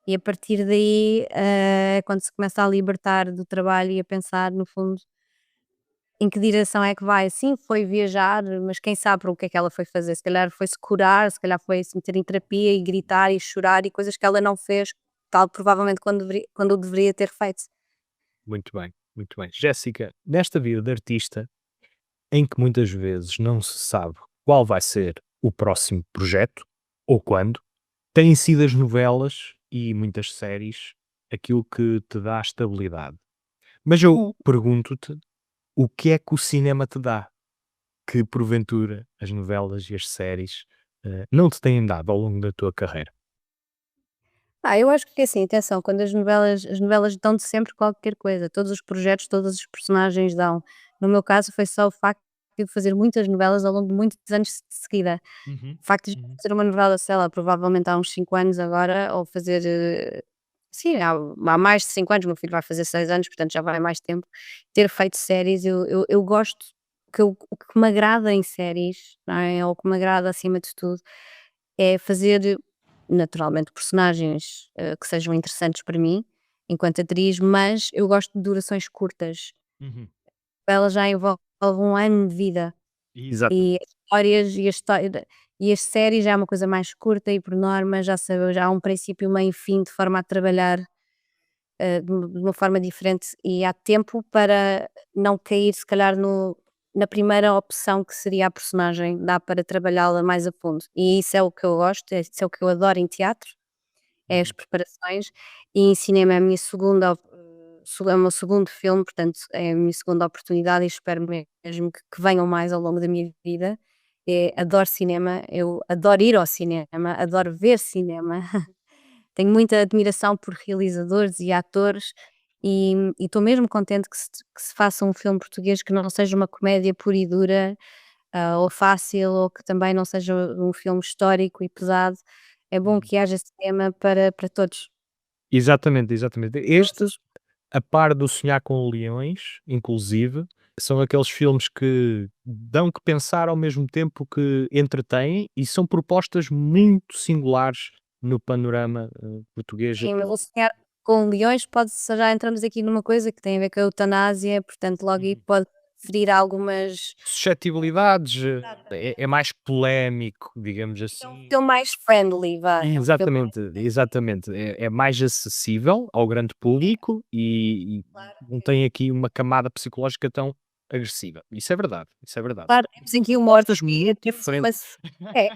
E a partir daí, é quando se começa a libertar do trabalho e a pensar no fundo em que direção é que vai. Sim, foi viajar, mas quem sabe para o que é que ela foi fazer. Se calhar foi se curar, se calhar foi se meter em terapia e gritar e chorar e coisas que ela não fez, tal provavelmente quando o deveria ter feito. Muito bem, muito bem. Jéssica, nesta vida de artista, em que muitas vezes não se sabe qual vai ser o próximo projeto ou quando, têm sido as novelas e muitas séries aquilo que te dá estabilidade. Mas eu pergunto-te, o que é que o cinema te dá? Que porventura as novelas e as séries não te têm dado ao longo da tua carreira? Eu acho que é assim, atenção, quando as novelas dão-te sempre qualquer coisa, todos os projetos, todos os personagens dão. No meu caso foi só o facto de fazer muitas novelas ao longo de muitos anos de seguida. Uhum, O facto de uhum. fazer uma novela, sei lá, provavelmente há uns 5 anos agora, ou fazer, sim, há mais de 5 anos, o meu filho vai fazer 6 anos, portanto já vai mais tempo, ter feito séries, eu gosto, o que me agrada em séries, não é, ou o que me agrada acima de tudo, é fazer naturalmente personagens, que sejam interessantes para mim, enquanto atriz, mas eu gosto de durações curtas. Uhum. Ela já envolve um ano de vida Exatamente. e as histórias e as séries já é uma coisa mais curta e por norma já há um princípio, meio e fim, de forma a trabalhar de uma forma diferente e há tempo para não cair se calhar na primeira opção que seria a personagem, dá para trabalhá-la mais a fundo e isso é o que eu gosto, isso é o que eu adoro em teatro, é as Uhum. preparações e em cinema é a minha é o meu segundo filme, portanto é a minha segunda oportunidade e espero mesmo que venham mais ao longo da minha vida. Adoro cinema, eu adoro ir ao cinema, adoro ver cinema. Tenho muita admiração por realizadores e atores e estou mesmo contente que se faça um filme português que não seja uma comédia pura e dura, ou fácil, ou que também não seja um filme histórico e pesado. É bom Uhum. que haja cinema para todos. Exatamente, exatamente. Estes, a par do Sonhar com Leões, inclusive, são aqueles filmes que dão que pensar ao mesmo tempo que entretêm e são propostas muito singulares no panorama, português Sim, mas atual. o Sonhar com Leões já entramos aqui numa coisa que tem a ver com a eutanásia, portanto logo aí Uhum. pode ferir algumas. Suscetibilidades, Exatamente. é mais polémico, digamos É um assim. filme mais friendly, vá, é um filme mais Exatamente, exatamente. É mais acessível ao grande público e claro. não tem aqui uma camada psicológica tão agressiva. Isso é verdade, isso é verdade. Claro, temos aqui uma Propostas orgia, muito temos uma diferentes. é,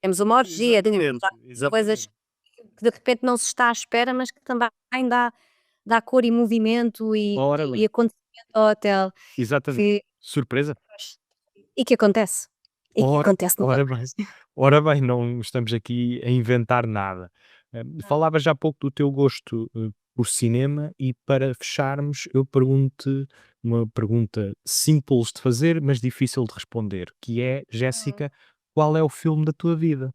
temos uma orgia, temos Exatamente, coisas exatamente. que de repente não se está à espera, mas que também dá cor e movimento Ora e bem, acontecimento ao hotel exatamente. que Surpresa? e que acontece, e que Ora, acontece no ora bem, ora bem, não estamos aqui a inventar nada. Falavas já há pouco do teu gosto, por cinema e para fecharmos eu pergunto uma pergunta simples de fazer, mas difícil de responder, que é: Uhum. Jéssica, qual é o filme da tua vida?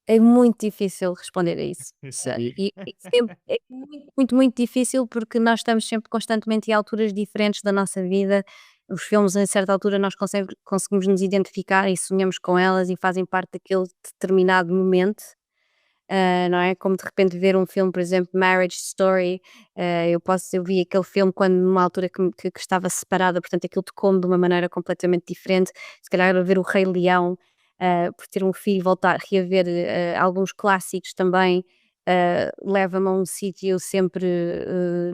É muito difícil responder a isso. Eu sabia. E sempre é muito, muito, muito difícil, porque nós estamos sempre constantemente em alturas diferentes da nossa vida. Os filmes, a certa altura, nós conseguimos nos identificar e sonhamos com elas e fazem parte daquele determinado momento, não é? Como de repente ver um filme, por exemplo, Marriage Story, eu vi aquele filme quando numa altura que estava separada, portanto aquilo tocou-me de uma maneira completamente diferente. Se calhar a ver o Rei Leão, por ter um filho, voltar reaver, alguns clássicos também, leva-me a um sítio sempre,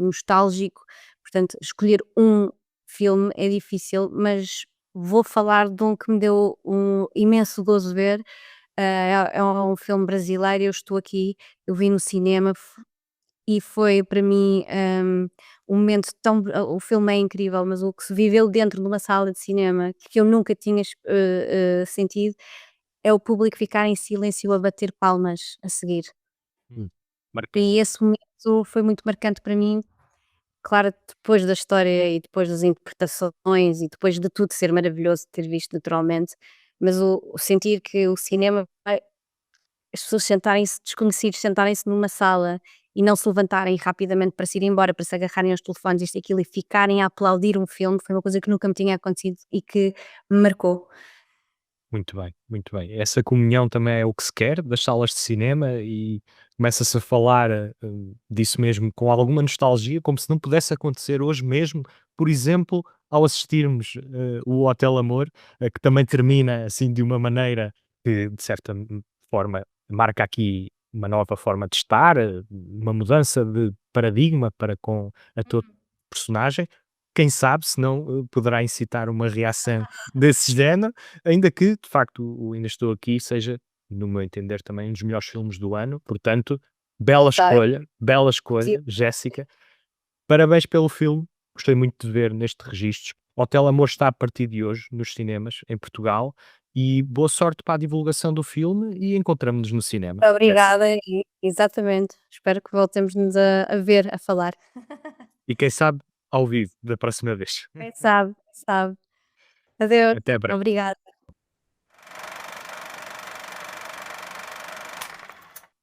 nostálgico. Portanto, escolher um filme é difícil, mas vou falar de um que me deu um imenso gozo ver, é um filme brasileiro, Eu Estou Aqui, eu vi no cinema e foi para mim, um momento tão o filme é incrível, mas o que se viveu dentro de uma sala de cinema que eu nunca tinha sentido, é o público ficar em silêncio a bater palmas a seguir. Marcante. E esse momento foi muito marcante para mim. Claro, depois da história e depois das interpretações e depois de tudo ser maravilhoso de ter visto naturalmente, mas o sentir que o cinema as pessoas sentarem-se desconhecidos, sentarem-se numa sala e não se levantarem rapidamente para se ir embora, para se agarrarem aos telefones, isto e aquilo, e ficarem a aplaudir um filme, foi uma coisa que nunca me tinha acontecido e que me marcou. Muito bem, muito bem. Essa comunhão também é o que se quer das salas de cinema e começa-se a falar, disso mesmo com alguma nostalgia, como se não pudesse acontecer hoje mesmo, por exemplo, ao assistirmos, o Hotel Amor, que também termina assim de uma maneira que de certa forma marca aqui uma nova forma de estar, uma mudança de paradigma para com a tua personagem. Quem sabe se não, poderá incitar uma reação desse género. Ainda que, de facto, o Ainda Estou Aqui seja, no meu entender, também um dos melhores filmes do ano, portanto, Tá, bela sim. escolha, Jéssica. Parabéns pelo filme, gostei muito de ver neste registro. Hotel Amor está a partir de hoje nos cinemas em Portugal e boa sorte para a divulgação do filme e encontramo-nos no cinema. Jéssica. Obrigada e exatamente, espero que voltemos a ver, a falar. E quem sabe ao vivo da próxima vez. Quem sabe, quem sabe. Adeus, Até breve. obrigada.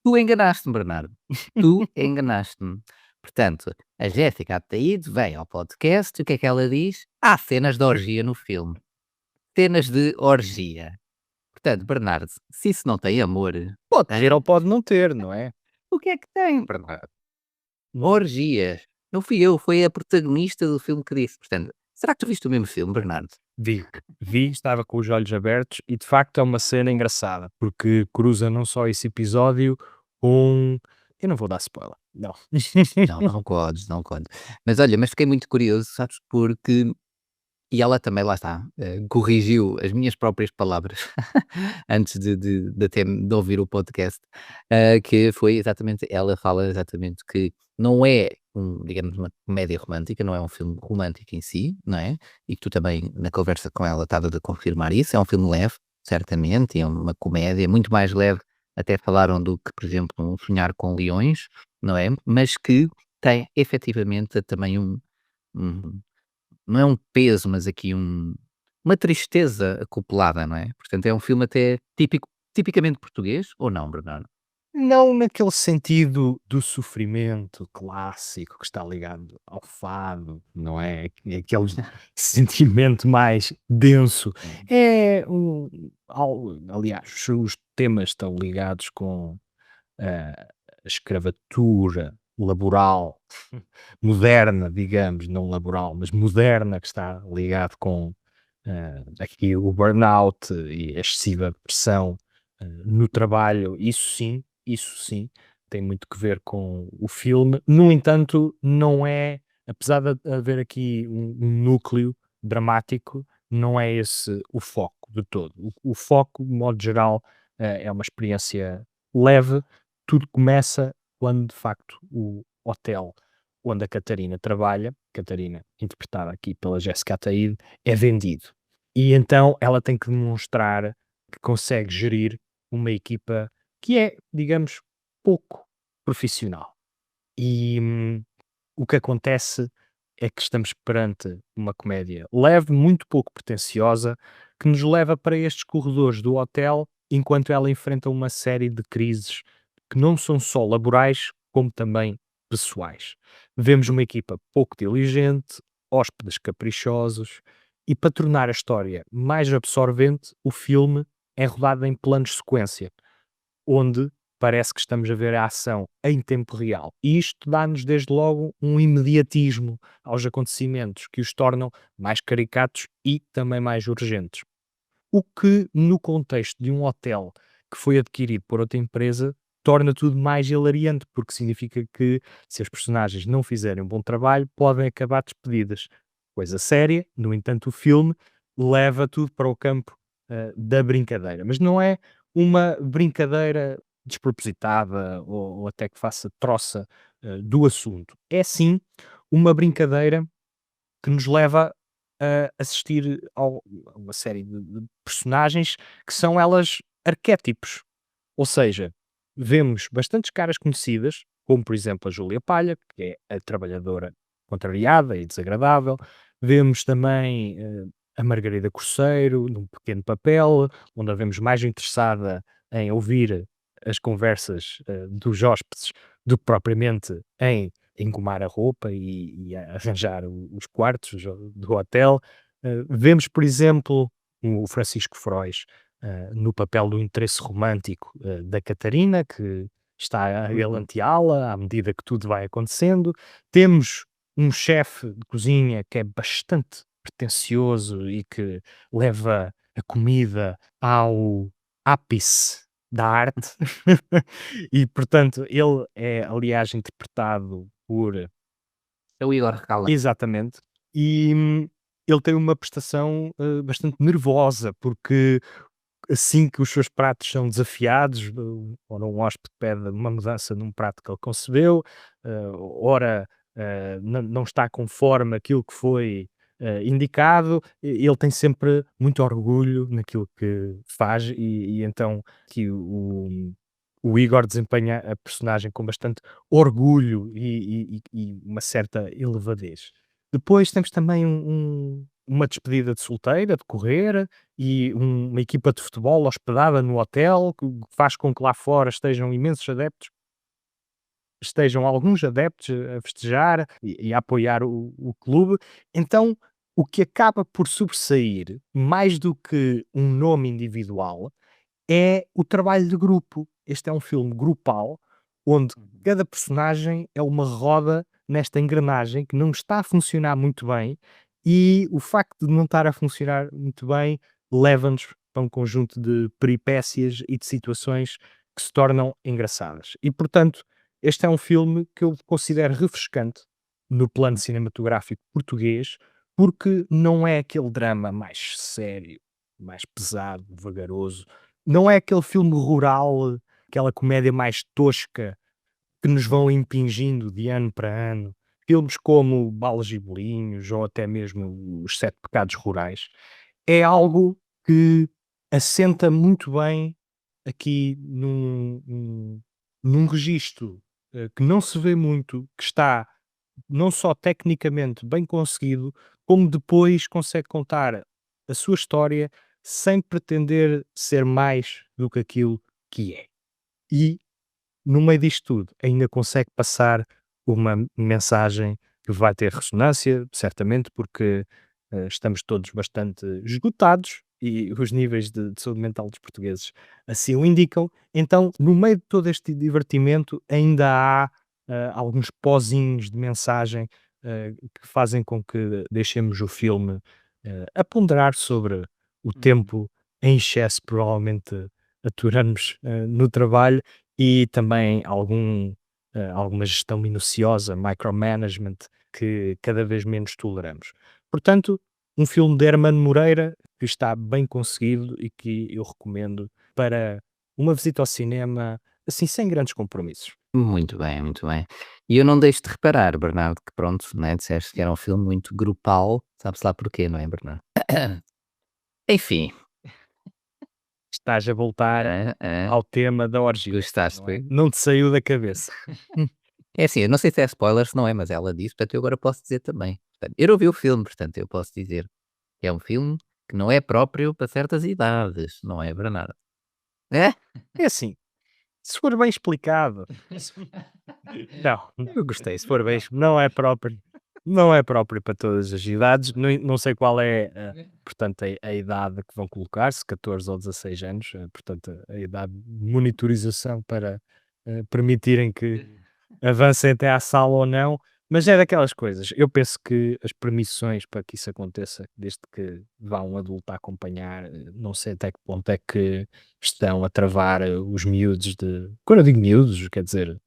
Tu enganaste-me, Bernardo. Tu enganaste-me. Portanto, a Jéssica Ataíde vem ao podcast e o que é que ela diz? Há cenas de orgia no filme. Cenas de orgia. Portanto, Bernardo, se isso não tem amor, Pode ter ou pode não ter, não é? o que é que tem, Bernardo? Orgias. Não fui eu, foi a protagonista do filme que disse. Portanto, será que tu viste o mesmo filme, Bernardo? Vi, estava com os olhos abertos e de facto é uma cena engraçada, porque cruza não só esse episódio com... Eu não vou dar spoiler, não. Não, não contes, não contes. Mas olha, mas fiquei muito curioso, sabes, porque e ela também, lá está, corrigiu as minhas próprias palavras antes de até de ouvir o podcast, que foi exatamente, ela fala exatamente que não é digamos, uma comédia romântica, não é um filme romântico em si, não é? E que tu também, na conversa com ela, estava a confirmar isso, é um filme leve, certamente, é uma comédia muito mais leve, até falaram do que, por exemplo, um Sonhar com Leões, não é? Mas que tem efetivamente também um não é um peso, mas aqui uma tristeza acoplada, não é? Portanto, é um filme até tipicamente português, ou não, Bernardo? Não naquele sentido do sofrimento clássico que está ligado ao fado, não é? É aquele sentimento mais denso. Hum. É aliás, os temas estão ligados com a escravatura laboral moderna, digamos, não laboral, mas moderna, que está ligado com aqui o burnout e a excessiva pressão no trabalho. Isso sim, tem muito que ver com o filme. No entanto, não é, apesar de haver aqui um núcleo dramático, não é esse o foco de todo. O foco, de modo geral, é uma experiência leve. Tudo começa quando, de facto, o hotel onde a Catarina trabalha, Catarina, interpretada aqui pela Jéssica Ataíde, é vendido. E então ela tem que demonstrar que consegue gerir uma equipa que é, digamos, pouco profissional. E o que acontece é que estamos perante uma comédia leve, muito pouco pretensiosa, que nos leva para estes corredores do hotel enquanto ela enfrenta uma série de crises que não são só laborais, como também pessoais. Vemos uma equipa pouco diligente, hóspedes caprichosos, e para tornar a história mais absorvente, o filme é rodado em planos sequência, onde parece que estamos a ver a ação em tempo real. E isto dá-nos desde logo um imediatismo aos acontecimentos que os tornam mais caricatos e também mais urgentes. O que, no contexto de um hotel que foi adquirido por outra empresa, torna tudo mais hilariante, porque significa que, se as personagens não fizerem um bom trabalho, podem acabar despedidas. Coisa séria, no entanto, o filme leva tudo para o campo da brincadeira. Mas não é uma brincadeira despropositada ou até que faça troça do assunto. É sim uma brincadeira que nos leva a assistir a uma série de personagens que são elas arquétipos. Ou seja, vemos bastantes caras conhecidas, como por exemplo a Júlia Palha, que é a trabalhadora contrariada e desagradável. Vemos também a Margarida Corseiro, num pequeno papel, onde a vemos mais interessada em ouvir as conversas dos hóspedes do que propriamente em engomar a roupa e a arranjar os quartos do hotel. Vemos, por exemplo, o Francisco Frois no papel do interesse romântico da Catarina, que está a Uhum. galanteá-la à medida que tudo vai acontecendo. Temos um chefe de cozinha que é bastante pretencioso e que leva a comida ao ápice da arte. E, portanto, ele é, aliás, interpretado por... É o Igor Recalante. Exatamente. E ele tem uma prestação bastante nervosa, porque assim que os seus pratos são desafiados, ora um hóspede pede uma mudança num prato que ele concebeu, ora não está conforme aquilo que foi indicado, ele tem sempre muito orgulho naquilo que faz e então que o Igor desempenha a personagem com bastante orgulho e uma certa elevadez. Depois temos também uma despedida de solteira a decorrer e uma equipa de futebol hospedada no hotel, que faz com que lá fora estejam alguns adeptos a festejar e a apoiar o clube. Então, o que acaba por sobressair, mais do que um nome individual, é o trabalho de grupo. Este é um filme grupal, onde cada personagem é uma roda nesta engrenagem que não está a funcionar muito bem, e o facto de não estar a funcionar muito bem leva-nos para um conjunto de peripécias e de situações que se tornam engraçadas. E, portanto, este é um filme que eu considero refrescante no plano cinematográfico português, porque não é aquele drama mais sério, mais pesado, vagaroso, não é aquele filme rural, aquela comédia mais tosca que nos vão impingindo de ano para ano. Filmes como Balas e Bolinhos ou até mesmo Os Sete Pecados Rurais. É algo que assenta muito bem aqui num registro que não se vê muito, que está não só tecnicamente bem conseguido, como depois consegue contar a sua história sem pretender ser mais do que aquilo que é. E no meio disto tudo, ainda consegue passar uma mensagem que vai ter ressonância, certamente, porque estamos todos bastante esgotados e os níveis de saúde mental dos portugueses assim o indicam. Então, no meio de todo este divertimento, ainda há alguns pozinhos de mensagem que fazem com que deixemos o filme a ponderar sobre o tempo em excesso, provavelmente aturamos no trabalho, e também alguma gestão minuciosa, micromanagement, que cada vez menos toleramos. Portanto, um filme de Hermano Moreira que está bem conseguido e que eu recomendo para uma visita ao cinema, assim, sem grandes compromissos. Muito bem, muito bem. E eu não deixo de reparar, Bernardo, que pronto, né, disseste que era um filme muito grupal, sabe-se lá porquê, não é, Bernardo? Enfim, Estás a voltar hã, hã, ao tema da orgia, não é? gostaste? Não te saiu da cabeça. É assim, eu não sei se é spoiler, se não é, mas ela disse, portanto eu agora posso dizer também. Portanto, eu não vi o filme, portanto eu posso dizer que é um filme que não é próprio para certas idades, não é, Bernardo? É? É assim, se for bem explicado, não, Eu gostei, se for bem não é próprio. Não é próprio para todas as idades, não sei qual é, portanto, a idade que vão colocar, se 14 ou 16 anos, portanto, a idade de monitorização para, permitirem que avancem até à sala ou não, mas é daquelas coisas. Eu penso que as permissões para que isso aconteça, desde que vá um adulto a acompanhar, não sei até que ponto é que estão a travar os miúdos de. Quando eu digo miúdos, quer dizer,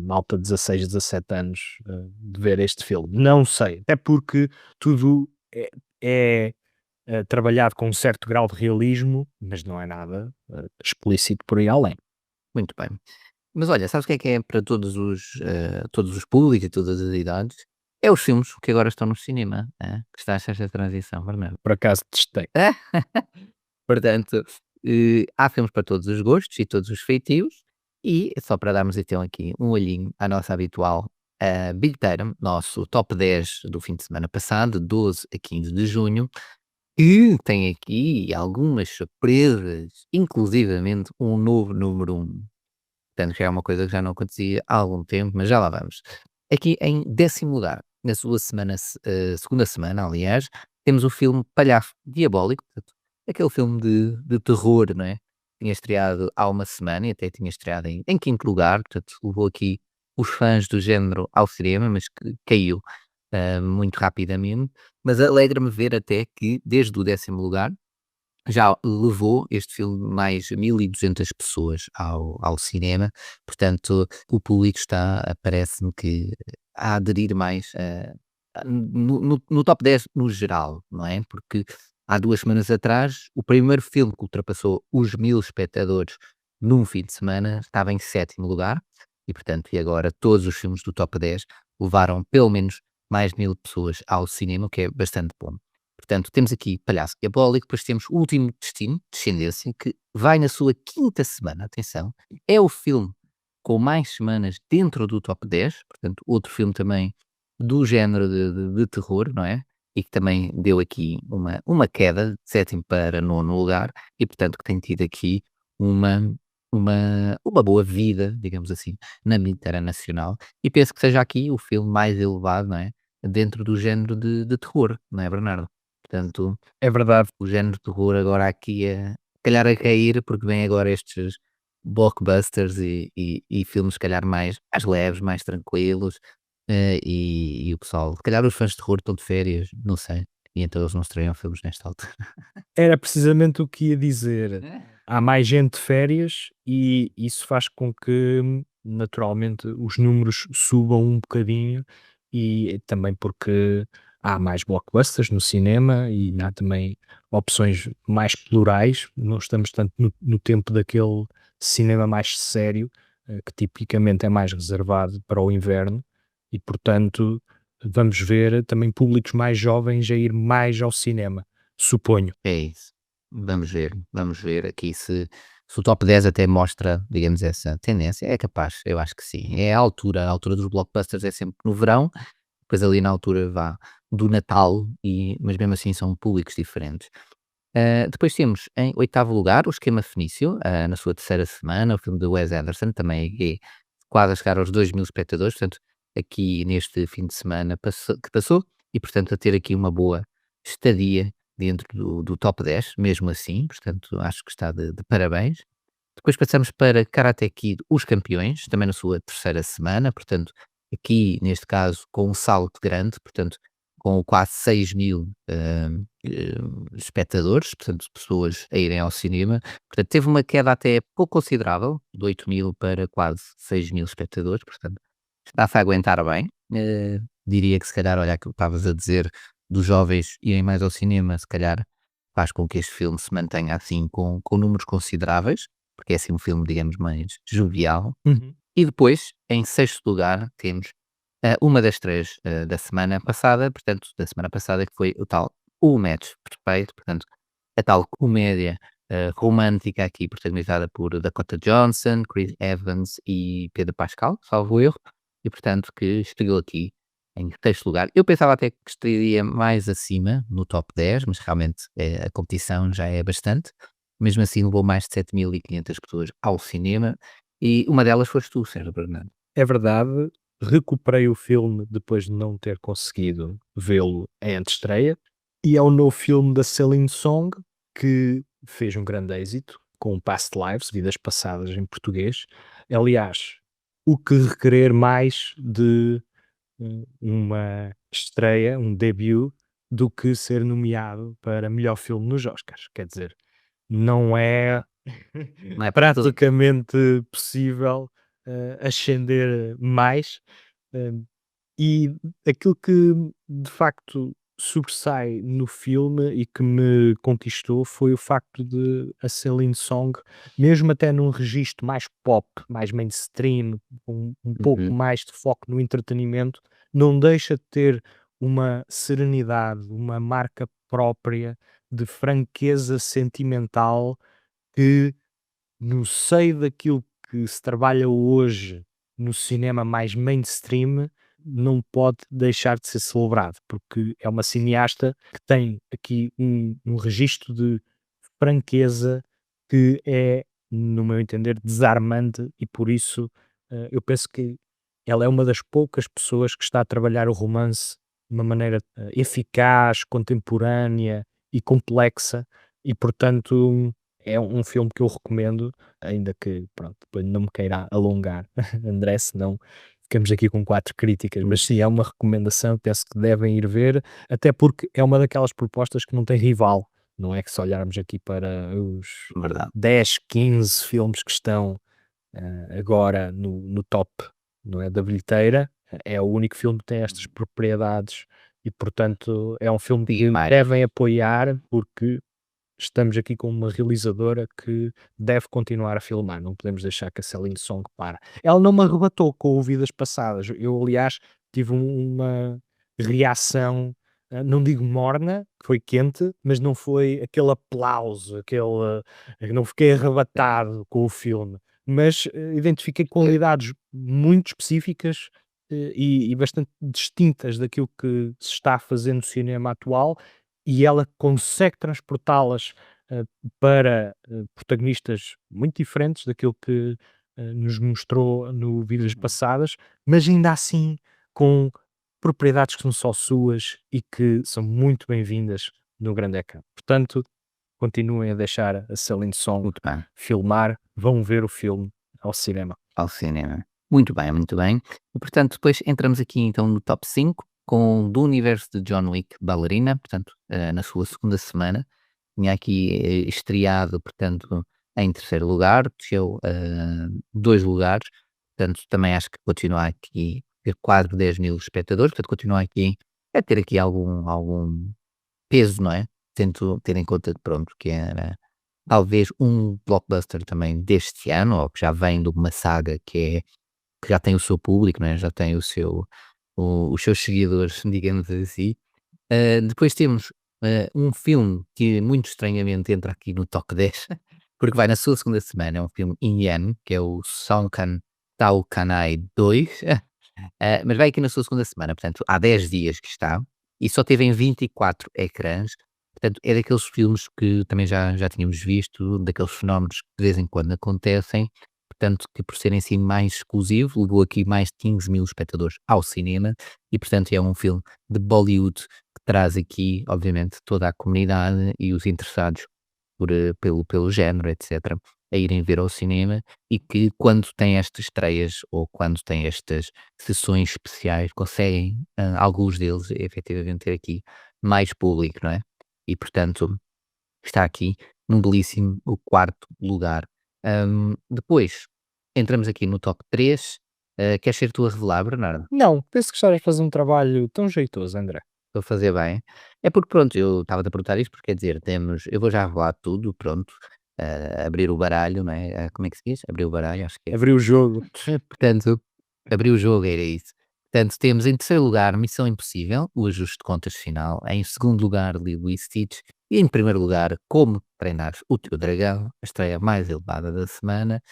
malta de 16, 17 anos, de ver este filme. Não sei, até porque tudo é, trabalhado com um certo grau de realismo, mas não é nada explícito por aí além. muito bem. Mas olha, sabes o que é para todos os públicos e todas as idades? É os filmes que agora estão no cinema, gostaste desta transição, Bernardo? Por acaso testei. Portanto, há filmes para todos os gostos e todos os feitios, e só para darmos então aqui um olhinho à nossa habitual bilheteira, nosso top 10 do fim de semana passado, 12 a 15 de junho, que tem aqui algumas surpresas, inclusivamente um novo número um. Portanto, já é uma coisa que já não acontecia há algum tempo, mas já lá vamos. Aqui em décimo lugar, na sua segunda semana, aliás, temos o filme Palhaço Diabólico, portanto, aquele filme de terror, não é? Tinha estreado há uma semana e até tinha estreado em quinto lugar, portanto, levou aqui os fãs do género ao cinema, mas que caiu muito rapidamente. Mas alegra-me ver até que, desde o décimo lugar, já levou este filme mais 1.200 pessoas ao cinema, portanto, o público está, parece-me que, a aderir mais, no top 10 no geral, não é? Porque há 2 semanas atrás, o primeiro filme que ultrapassou os 1.000 espectadores num fim de semana estava em sétimo lugar e, portanto, e agora todos os filmes do top 10 levaram pelo menos mais de 1.000 pessoas ao cinema, o que é bastante bom. Portanto, temos aqui Palhaço Diabólico, depois temos O Último Destino, Descendência, que vai na sua quinta semana, atenção, é o filme com mais semanas dentro do top 10, portanto, outro filme também do género de terror, não é? E que também deu aqui uma queda de sétimo para nono lugar, e portanto que tem tido aqui uma, uma boa vida, digamos assim, na bilheteira nacional, e penso que seja aqui o filme mais elevado, não é? Dentro do género de terror, não é, Bernardo? Portanto, É verdade. o género de terror agora aqui se calhar a cair, porque vem agora estes blockbusters e filmes se calhar mais leves, mais tranquilos, e o pessoal se calhar os fãs de terror estão de férias, não sei, e então eles não estreiam filmes nesta altura. Era precisamente o que ia dizer. Há mais gente de férias e isso faz com que, naturalmente, os números subam um bocadinho e também porque há mais blockbusters no cinema e há também opções mais plurais. Não estamos tanto no tempo daquele cinema mais sério, que tipicamente é mais reservado para o inverno e, portanto, vamos ver também públicos mais jovens a ir mais ao cinema, suponho. É isso. Vamos ver aqui se o top 10 até mostra, digamos, essa tendência. É capaz, eu acho que sim. É a altura dos blockbusters é sempre no verão, depois ali na altura do Natal, mas mesmo assim são públicos diferentes. Depois temos em oitavo lugar o Esquema Fenício, na sua terceira semana, o filme de Wes Anderson, também é quase a chegar aos 2.000 espectadores, portanto, aqui neste fim de semana que passou, e portanto a ter aqui uma boa estadia dentro do top 10, mesmo assim, portanto acho que está de parabéns. Depois passamos para Karate Kid, Os Campeões, também na sua terceira semana, portanto, aqui neste caso com um salto grande, portanto, com quase 6.000 espectadores, portanto, pessoas a irem ao cinema. Portanto, teve uma queda até pouco considerável, de 8.000 para quase 6.000 espectadores, portanto, está-se a aguentar bem. Diria que se calhar, olha aquilo que estavas a dizer, dos jovens irem mais ao cinema, se calhar faz com que este filme se mantenha assim com números consideráveis, porque é assim um filme, digamos, mais jovial. Uhum. E depois, em sexto lugar, temos uma das três da semana passada, portanto, da semana passada, que foi o tal O Match Perfeito, portanto, a tal comédia romântica aqui, protagonizada por Dakota Johnson, Chris Evans e Pedro Pascal, salvo erro, e portanto, que estreou aqui em sexto lugar. Eu pensava até que estaria mais acima, no top 10, mas realmente a competição já é bastante. Mesmo assim, levou mais de 7.500 pessoas ao cinema e uma delas foste tu, Sérgio Bernardo. É verdade, recuperei o filme depois de não ter conseguido vê-lo em antestreia, e é o novo filme da Celine Song, que fez um grande êxito, com Past Lives, Vidas Passadas em português. Aliás, o que requerer mais de uma estreia, um debut, do que ser nomeado para melhor filme nos Oscars. Quer dizer, não é Não é para todos. praticamente possível ascender mais. eh, e aquilo que de facto sobressai no filme e que me conquistou foi o facto de a Celine Song, mesmo até num registro mais pop, mais mainstream, um pouco Uhum. mais de foco no entretenimento, não deixa de ter uma serenidade, uma marca própria de franqueza sentimental que no seio daquilo que se trabalha hoje no cinema mais mainstream, não pode deixar de ser celebrado, porque é uma cineasta que tem aqui um registro de franqueza que é, no meu entender, desarmante e por isso eu penso que ela é uma das poucas pessoas que está a trabalhar o romance de uma maneira eficaz, contemporânea e complexa e portanto é um filme que eu recomendo, ainda que, pronto, depois não me queira alongar, André, senão ficamos aqui com 4 críticas, mas sim, é uma recomendação, penso que devem ir ver, até porque é uma daquelas propostas que não tem rival, não é que se olharmos aqui para os Verdade. 10, 15 filmes que estão agora no top, não é, da bilheteira, é o único filme que tem estas propriedades e, portanto, é um filme Digo que mais. devem apoiar porque estamos aqui com uma realizadora que deve continuar a filmar, não podemos deixar que a Celine Song para. Ela não me arrebatou com o Vidas Passadas, eu aliás tive uma reação, não digo morna, que foi quente, mas não foi aquele aplauso, não fiquei arrebatado com o filme, mas identifiquei qualidades muito específicas e bastante distintas daquilo que se está a fazer no cinema atual e ela consegue transportá-las, para, protagonistas muito diferentes daquilo que, nos mostrou no Vidas Uhum. Passadas, mas ainda assim com propriedades que são só suas e que são muito bem-vindas no grande ecrã. Portanto, continuem a deixar a Celine Song Muito bem. filmar, vão ver o filme ao cinema. Ao cinema. Muito bem, muito bem. E, portanto, depois entramos aqui então no top 5 com do universo de John Wick Ballerina, portanto, na sua segunda semana. Tinha aqui estreado, portanto, em terceiro lugar, desceu 2 lugares, portanto, também acho que continua aqui a ter quase 10 mil espectadores, portanto, continua aqui a ter aqui algum peso, não é? Tento ter em conta, pronto, que era talvez um blockbuster também deste ano, ou que já vem de uma saga que já tem o seu público, não é? Já tem os seus seguidores, digamos assim. Depois temos um filme que muito estranhamente entra aqui no top 10, porque vai na sua segunda semana, é um filme indiano, que é o Songkran Tao Kanai 2, mas vai aqui na sua segunda semana, portanto há 10 dias que está, e só teve em 24 ecrãs, portanto é daqueles filmes que também já tínhamos visto, daqueles fenómenos que de vez em quando acontecem, portanto que por serem assim mais exclusivo, levou aqui mais de 15 mil espectadores ao cinema, e portanto é um filme de Bollywood que traz aqui, obviamente, toda a comunidade e os interessados pelo género, etc., a irem ver ao cinema e que quando tem estas estreias ou quando tem estas sessões especiais conseguem, alguns deles efetivamente ter aqui mais público, não é? E portanto está aqui num belíssimo o quarto lugar. Depois entramos aqui no top 3. Queres ser tu a revelar, Bernardo? Não, penso que estás a fazer um trabalho tão jeitoso, André. Estou a fazer bem. É porque pronto, eu estava-te a perguntar isto porque quer dizer, eu vou já revelar tudo, pronto, abrir o baralho, não é? Como é que se diz? Abrir o baralho, acho que é. Abriu o jogo. Portanto, abrir o jogo era isso. Portanto, temos em terceiro lugar Missão Impossível, o ajuste de contas final. Em segundo lugar, Lilo e Stitch. E em primeiro lugar, Como Treinar o Teu Dragão, a estreia mais elevada da semana.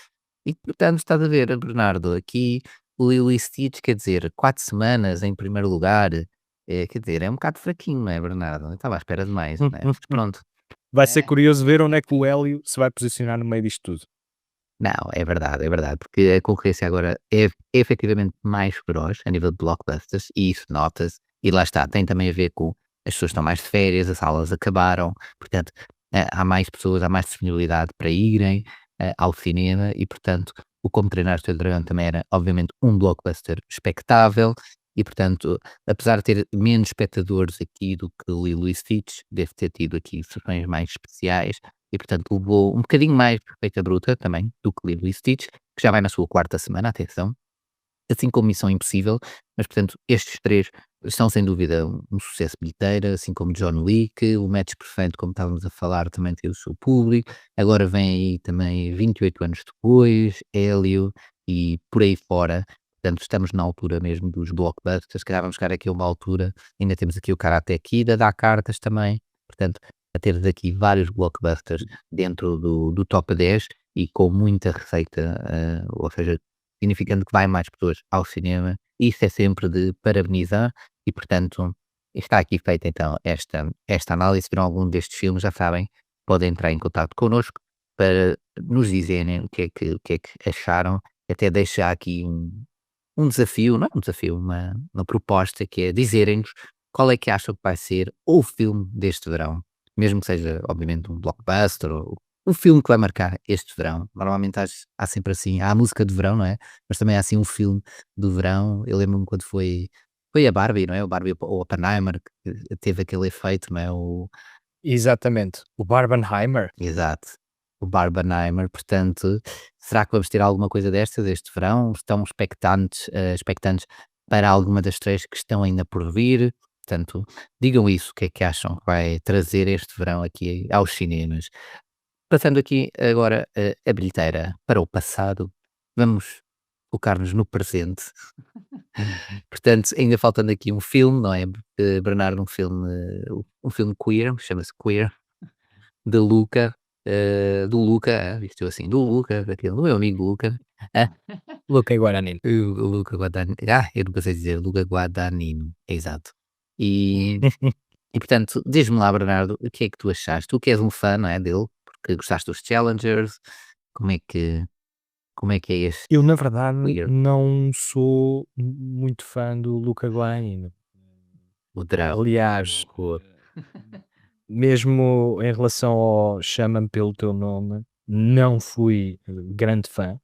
E portanto, estás a ver, Bernardo, aqui o Lilo e Stitch, quer dizer, 4 semanas em primeiro lugar, quer dizer, é um bocado fraquinho, não é, Bernardo? Eu estava à espera de mais, não é? Mas pronto. Vai ser curioso ver onde é que o Hélio se vai posicionar no meio disto tudo. Não, é verdade, porque a concorrência agora é efetivamente mais feroz a nível de blockbusters e isso nota-se. E lá está, tem também a ver com as pessoas estão mais de férias, as aulas acabaram, portanto, há mais pessoas, há mais disponibilidade para irem ao cinema e, portanto, o Como Treinar o Teu Dragão também era, obviamente, um blockbuster espectável e, portanto, apesar de ter menos espectadores aqui do que Lilo e Stitch, deve ter tido aqui sessões mais especiais e portanto levou um bocadinho mais de Feita Bruta também, do que Lilo e Stitch, que já vai na sua quarta semana, atenção, assim como Missão Impossível, mas portanto estes 3 são sem dúvida um sucesso bilheteiro, assim como John Wick, o Match Perfeito, como estávamos a falar, também tem o seu público, agora vem aí também 28 anos depois, Hélio e por aí fora, portanto estamos na altura mesmo dos blockbusters, se calhar vamos chegar aqui a uma altura, ainda temos aqui o Karate Kid a dar cartas também, portanto a ter aqui vários blockbusters dentro do top 10 e com muita receita, ou seja, significando que vai mais pessoas ao cinema. Isso é sempre de parabenizar e, portanto, está aqui feita então esta análise. Se viram algum destes filmes, já sabem, podem entrar em contato connosco para nos dizerem o que é que acharam. Até deixar aqui um desafio, não é um desafio, uma proposta que é dizerem-nos qual é que acham que vai ser o filme deste verão, mesmo que seja, obviamente, um blockbuster ou o filme que vai marcar este verão. Normalmente há sempre assim, há a música de verão, não é? Mas também há assim um filme do verão. Eu lembro-me quando foi a Barbie, não é? O Barbie ou Oppenheimer, que teve aquele efeito, não é? Exatamente. O Barbenheimer. Exato, o Barbenheimer. Portanto, será que vamos ter alguma coisa destas este verão? Estão expectantes para alguma das 3 que estão ainda por vir? Portanto, digam isso, o que é que acham que vai trazer este verão aqui aos cinemas? Passando aqui agora a bilheteira para o passado, vamos focar-nos no presente. Portanto, ainda faltando aqui um filme, não é, Bernardo, um filme queer, chama-se Queer, de Luca, do Luca, isto eu assim, do Luca, do meu amigo Luca, ah, Luca e Guaranino. o Luca Guadagnino, eu nunca sei dizer, Luca Guadagnino, exato. E e portanto, diz-me lá, Bernardo, o que é que tu achaste? Tu que és um fã, não é, dele, porque gostaste dos Challengers, como é que como é que é este Eu, na verdade, Queer, não sou muito fã do Luca Guadagnino. o drão? Aliás, mesmo em relação ao Chama-me pelo Teu Nome, não fui grande fã.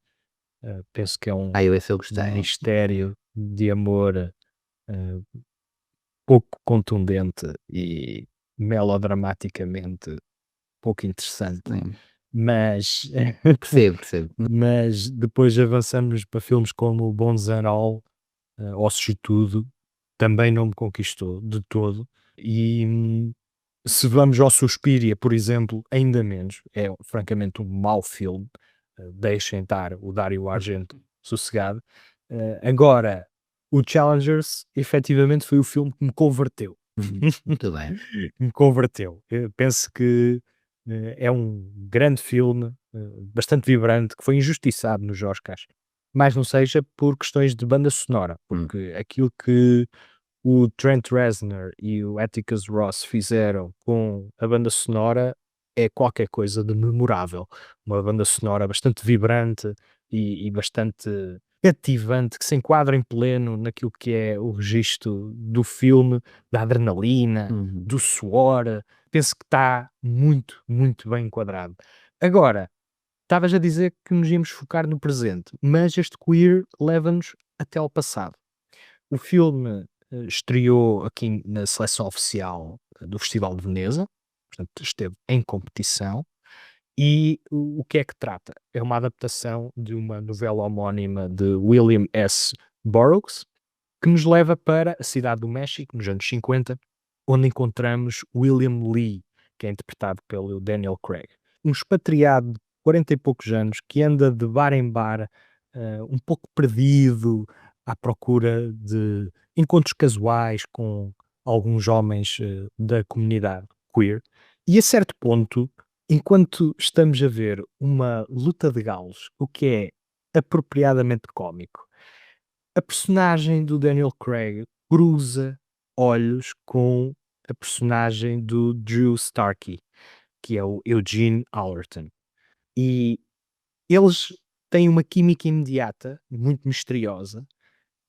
Penso que é um Esse eu gostei. mistério de amor pouco contundente e melodramaticamente pouco interessante. Sim. Mas, Percebo. mas depois avançamos para filmes como Bones and All, Ossos e Tudo, também não me conquistou de todo. E se vamos ao Suspiria, por exemplo, ainda menos. É francamente um mau filme. Deixem estar o Dario Argento sossegado. Agora, o Challengers efetivamente foi o filme que me converteu. Muito bem. Me converteu. Eu penso que é um grande filme, bastante vibrante, que foi injustiçado nos Oscars. Mas não seja por questões de banda sonora, porque aquilo que o Trent Reznor e o Atticus Ross fizeram com a banda sonora é qualquer coisa de memorável. Uma banda sonora bastante vibrante e bastante cativante, que se enquadra em pleno naquilo que é o registro do filme, da adrenalina, do suor. Penso que está muito, muito bem enquadrado. Agora, estavas a dizer que nos íamos focar no presente, mas este Queer leva-nos até ao passado. O filme estreou aqui na seleção oficial do Festival de Veneza, portanto esteve em competição. E o que é que trata? É uma adaptação de uma novela homónima de William S. Burroughs, que nos leva para a cidade do México, nos anos 50, onde encontramos William Lee, que é interpretado pelo Daniel Craig. Um expatriado de 40 e poucos anos que anda de bar em bar, um pouco perdido, à procura de encontros casuais com alguns homens da comunidade queer. E a certo ponto, enquanto estamos a ver uma luta de galos, o que é apropriadamente cómico, a personagem do Daniel Craig cruza olhos com a personagem do Drew Starkey, que é o Eugene Allerton. E eles têm uma química imediata, muito misteriosa,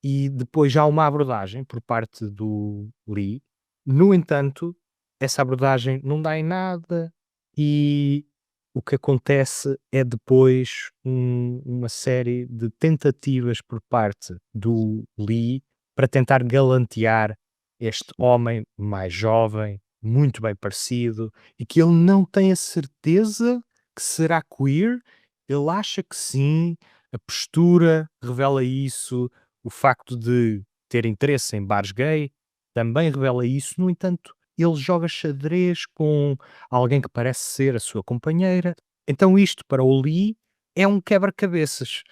e depois há uma abordagem por parte do Lee. No entanto, essa abordagem não dá em nada e o que acontece é depois uma série de tentativas por parte do Lee para tentar galantear este homem mais jovem, muito bem parecido, e que ele não tem a certeza que será queer. Ele acha que sim, a postura revela isso, o facto de ter interesse em bares gay também revela isso. No entanto, ele joga xadrez com alguém que parece ser a sua companheira. Então isto para o Lee é um quebra-cabeças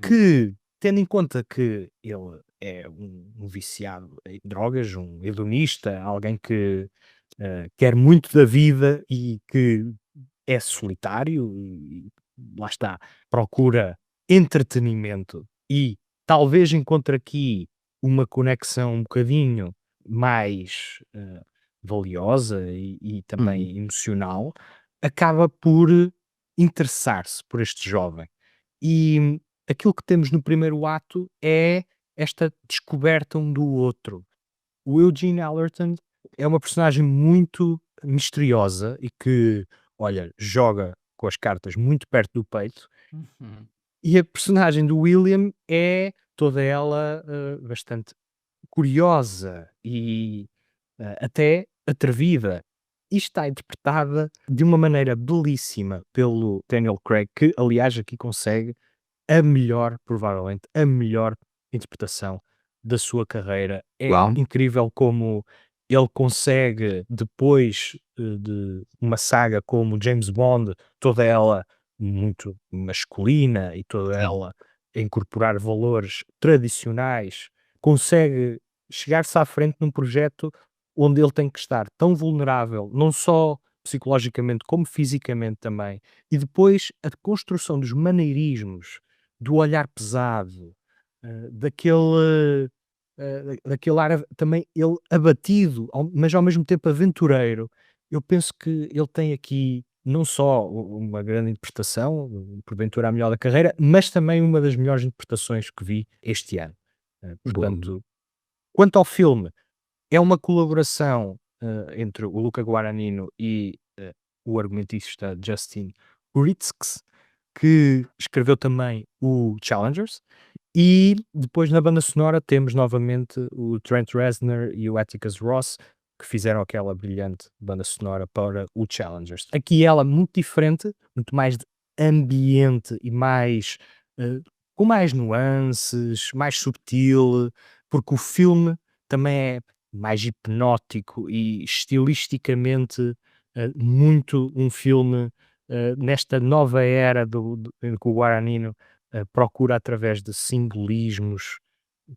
que, tendo em conta que ele é um viciado em drogas, um hedonista, alguém que quer muito da vida e que é solitário e lá está, procura entretenimento e talvez encontre aqui uma conexão um bocadinho mais valiosa e também emocional, acaba por interessar-se por este jovem. E aquilo que temos no primeiro ato é esta descoberta um do outro. O Eugene Allerton é uma personagem muito misteriosa e que, olha, joga com as cartas muito perto do peito. E a personagem do William é toda ela bastante curiosa e até atrevida. E está interpretada de uma maneira belíssima pelo Daniel Craig, que aliás aqui consegue a melhor, provavelmente, a melhor interpretação da sua carreira. É Uau. incrível como ele consegue, depois de uma saga como James Bond, toda ela muito masculina e toda ela a incorporar valores tradicionais, consegue chegar-se à frente num projeto onde ele tem que estar tão vulnerável, não só psicologicamente como fisicamente também, e depois a construção dos maneirismos, do olhar pesado, daquele ar também ele abatido, mas ao mesmo tempo aventureiro. Eu penso que ele tem aqui não só uma grande interpretação, porventura a melhor da carreira, mas também uma das melhores interpretações que vi este ano. Portanto, quanto ao filme, é uma colaboração entre o Luca Guadagnino e o argumentista Justin Hurwitz, que escreveu também o Challengers. E depois na banda sonora temos novamente o Trent Reznor e o Atticus Ross, que fizeram aquela brilhante banda sonora para o Challengers. Aqui ela muito diferente, muito mais de ambiente e mais com mais nuances, mais subtil, porque o filme também é mais hipnótico e estilisticamente muito um filme nesta nova era em que o Guadagnino procura através de simbolismos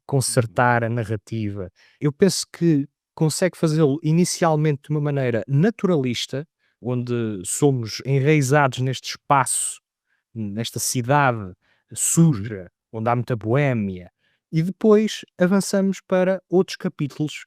consertar a narrativa. Eu penso que consegue fazê-lo inicialmente de uma maneira naturalista, onde somos enraizados neste espaço, nesta cidade suja, onde há muita boémia, e depois avançamos para outros capítulos,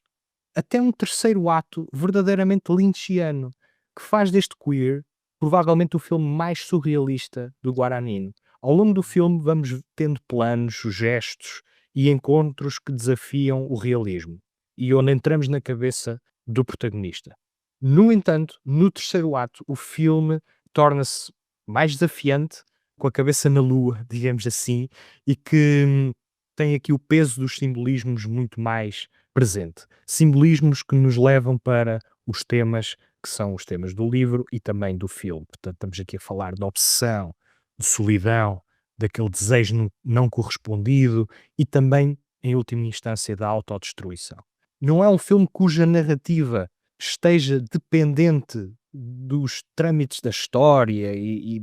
até um terceiro ato verdadeiramente lynchiano, que faz deste Queer provavelmente o filme mais surrealista do Guadagnino. Ao longo do filme vamos tendo planos, gestos e encontros que desafiam o realismo e onde entramos na cabeça do protagonista. No entanto, no terceiro ato, o filme torna-se mais desafiante, com a cabeça na lua, digamos assim, e que tem aqui o peso dos simbolismos muito mais presente. Simbolismos que nos levam para os temas que são os temas do livro e também do filme. Portanto, estamos aqui a falar de obsessão, de solidão, daquele desejo não correspondido e também, em última instância, da autodestruição. Não é um filme cuja narrativa esteja dependente dos trâmites da história e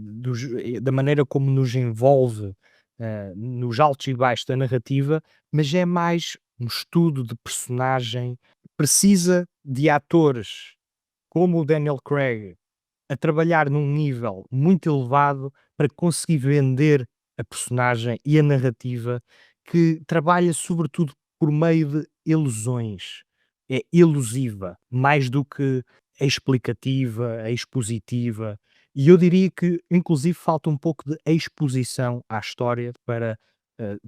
da maneira como nos envolve nos altos e baixos da narrativa, mas é mais um estudo de personagem. Precisa de atores como o Daniel Craig a trabalhar num nível muito elevado para conseguir vender a personagem e a narrativa, que trabalha sobretudo por meio de ilusões. É ilusiva, mais do que explicativa, expositiva. E eu diria que, inclusive, falta um pouco de exposição à história para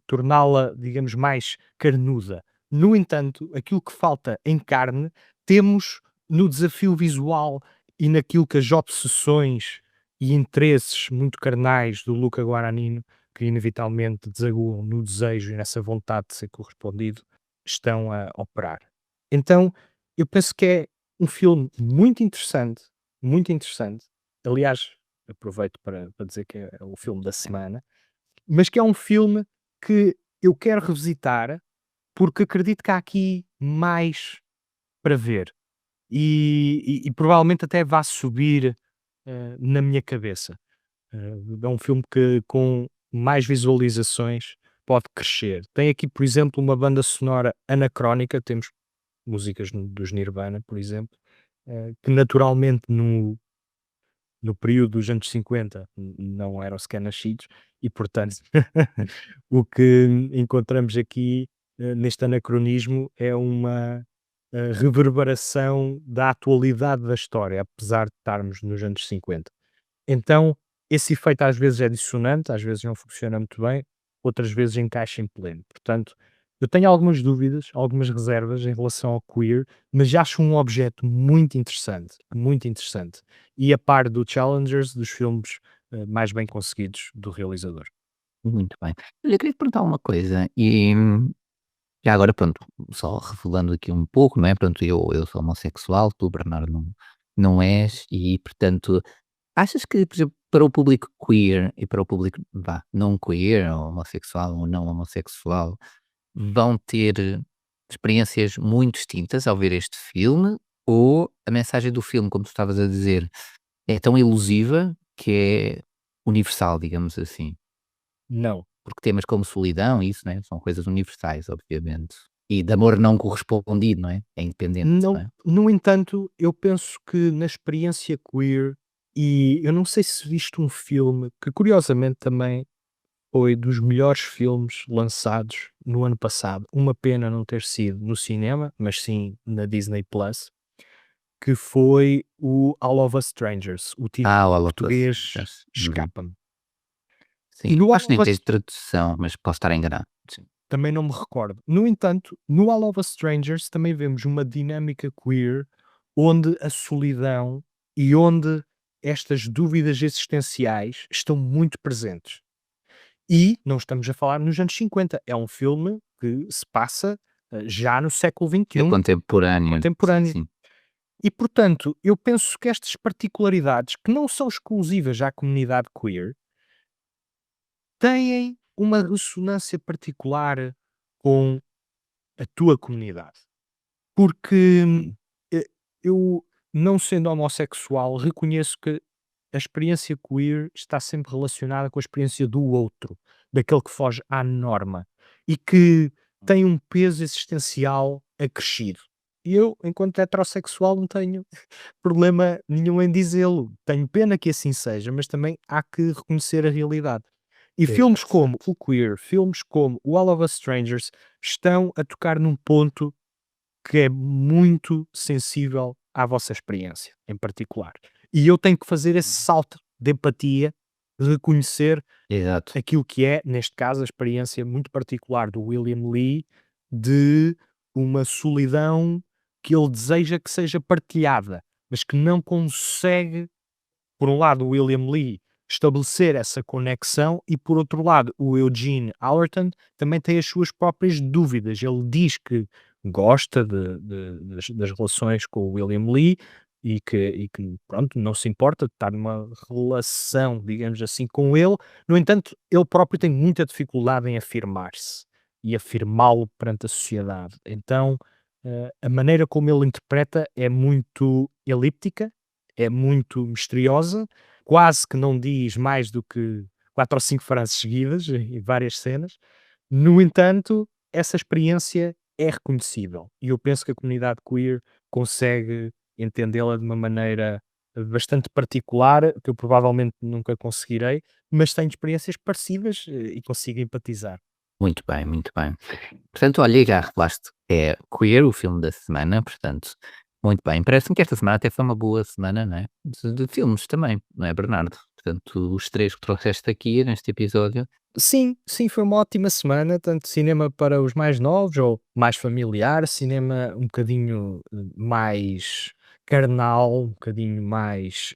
torná-la, digamos, mais carnuda. No entanto, aquilo que falta em carne, temos no desafio visual e naquilo que as obsessões e interesses muito carnais do Luca Guadagnino, que inevitavelmente desaguam no desejo e nessa vontade de ser correspondido, estão a operar. Então, eu penso que é um filme muito interessante, muito interessante. Aliás, aproveito para dizer que é o filme da semana, mas que é um filme que eu quero revisitar porque acredito que há aqui mais para ver. E provavelmente até vá subir na minha cabeça. É um filme que com mais visualizações pode crescer. Tem aqui, por exemplo, uma banda sonora anacrónica, temos músicas dos Nirvana, por exemplo, que naturalmente no período dos anos 50 não eram sequer nascidos e, portanto, o que encontramos aqui neste anacronismo é uma reverberação da atualidade da história, apesar de estarmos nos anos 50. Então, esse efeito às vezes é dissonante, às vezes não funciona muito bem, outras vezes encaixa em pleno. Portanto, eu tenho algumas dúvidas, algumas reservas em relação ao Queer, mas acho um objeto muito interessante, muito interessante. E a par do Challengers, dos filmes mais bem conseguidos do realizador. Muito bem. Olha, eu queria te perguntar uma coisa, e já agora, pronto, só revelando aqui um pouco, não é? Pronto, eu sou homossexual, tu, Bernardo, não és, e portanto, achas que, por exemplo, para o público queer e para o público, vá, não queer, ou homossexual ou não homossexual, vão ter experiências muito distintas ao ver este filme? Ou a mensagem do filme, como tu estavas a dizer, é tão elusiva que é universal, digamos assim? Não, Porque temas como solidão e isso, né, são coisas universais, obviamente. E de amor não correspondido, não é? É independente, não não, é? no entanto, eu penso que na experiência queer, e eu não sei se viste um filme que curiosamente também foi dos melhores filmes lançados no ano passado. Uma pena não ter sido no cinema, mas sim na Disney Plus, que foi o All of Us Strangers. O título Ah, o em All of Us. português Uhum. escapa-me. Sim, E no acho All que nem of tem Us tradução, mas posso estar enganado. Sim. também não me recordo. No entanto, no All of Us Strangers também vemos uma dinâmica queer onde a solidão e onde estas dúvidas existenciais estão muito presentes. E não estamos a falar nos anos 50, é um filme que se passa já no século É XXI, contemporâneo. contemporâneo. Sim. E, portanto, eu penso que estas particularidades, que não são exclusivas à comunidade queer, têm uma ressonância particular com a tua comunidade. Porque eu, não sendo homossexual, reconheço que a experiência queer está sempre relacionada com a experiência do outro, daquele que foge à norma e que tem um peso existencial acrescido. E eu, enquanto heterossexual, não tenho problema nenhum em dizê-lo. Tenho pena que assim seja, mas também há que reconhecer a realidade. E filmes como o Queer, filmes como o All of Us Strangers, estão a tocar num ponto que é muito sensível à vossa experiência, em particular. E eu tenho que fazer esse salto de empatia, de reconhecer Exato. aquilo que é, neste caso, a experiência muito particular do William Lee, de uma solidão que ele deseja que seja partilhada, mas que não consegue, por um lado, o William Lee estabelecer essa conexão e, por outro lado, o Eugene Allerton também tem as suas próprias dúvidas. Ele diz que gosta das relações com o William Lee e que, pronto, não se importa de estar numa relação, digamos assim, com ele. No entanto, ele próprio tem muita dificuldade em afirmar-se e afirmá-lo perante a sociedade. Então, a maneira como ele interpreta é muito elíptica, é muito misteriosa, quase que não diz mais do que 4 ou 5 frases seguidas em várias cenas. No entanto, essa experiência é reconhecível e eu penso que a comunidade queer consegue entendê-la de uma maneira bastante particular, que eu provavelmente nunca conseguirei, mas tenho experiências parecidas e consigo empatizar. Muito bem, muito bem. Portanto, olha, e já revelaste que é Queer, o filme da semana, portanto, muito bem. Parece-me que esta semana até foi uma boa semana, não é? De filmes também, não é, Bernardo? Portanto, os três que trouxeste aqui neste episódio. Sim, sim, foi uma ótima semana, tanto cinema para os mais novos ou mais familiar, cinema um bocadinho mais carnal, um bocadinho mais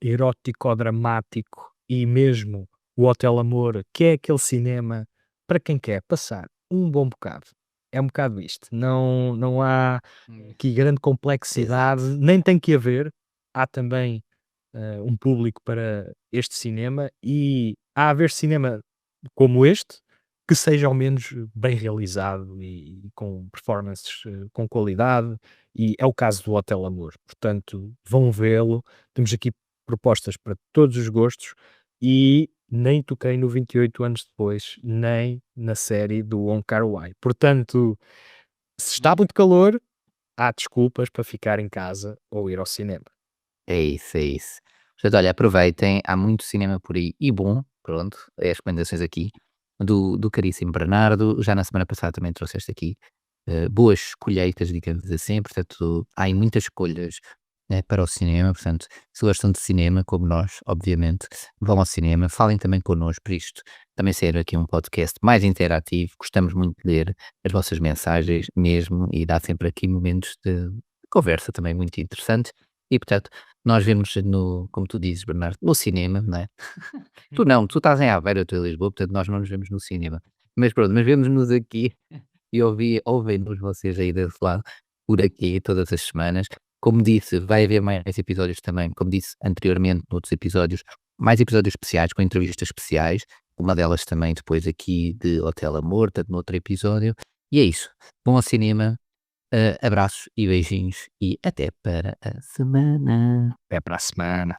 erótico-dramático e mesmo o Hotel Amor, que é aquele cinema para quem quer passar um bom bocado. É um bocado isto. Não há aqui grande complexidade, nem tem que haver. Há também um público para este cinema e há a haver cinema como este, que seja ao menos bem realizado e com performances com qualidade, e é o caso do Hotel Amor. Portanto, vão vê-lo. Temos aqui propostas para todos os gostos e nem toquei no 28 anos depois, nem na série do Wong Kar-wai. Portanto, se está muito calor, há desculpas para ficar em casa ou ir ao cinema. É isso, é isso. Portanto, olha, aproveitem, há muito cinema por aí e bom, pronto, é as recomendações aqui do caríssimo Bernardo. Já na semana passada também trouxeste aqui boas colheitas, digamos assim, portanto, há aí muitas escolhas para o cinema, portanto, se gostam de cinema, como nós, obviamente, vão ao cinema, falem também connosco, por isto também ser aqui um podcast mais interativo, gostamos muito de ler as vossas mensagens mesmo e dá sempre aqui momentos de conversa também muito interessantes e, portanto, nós vemos no, como tu dizes, Bernardo, no cinema, não é? Tu não, tu estás em Aveiro, eu estou em Lisboa, portanto nós não nos vemos no cinema. Mas pronto, mas vemos-nos aqui e ouvem-nos vocês aí desse lado, por aqui, todas as semanas. Como disse, vai haver mais episódios também, como disse anteriormente, noutros episódios, mais episódios especiais, com entrevistas especiais, uma delas também depois aqui de Hotel Amor, tanto no outro episódio. E é isso. Bom ao cinema, abraços e beijinhos e até para a semana. Até para a semana.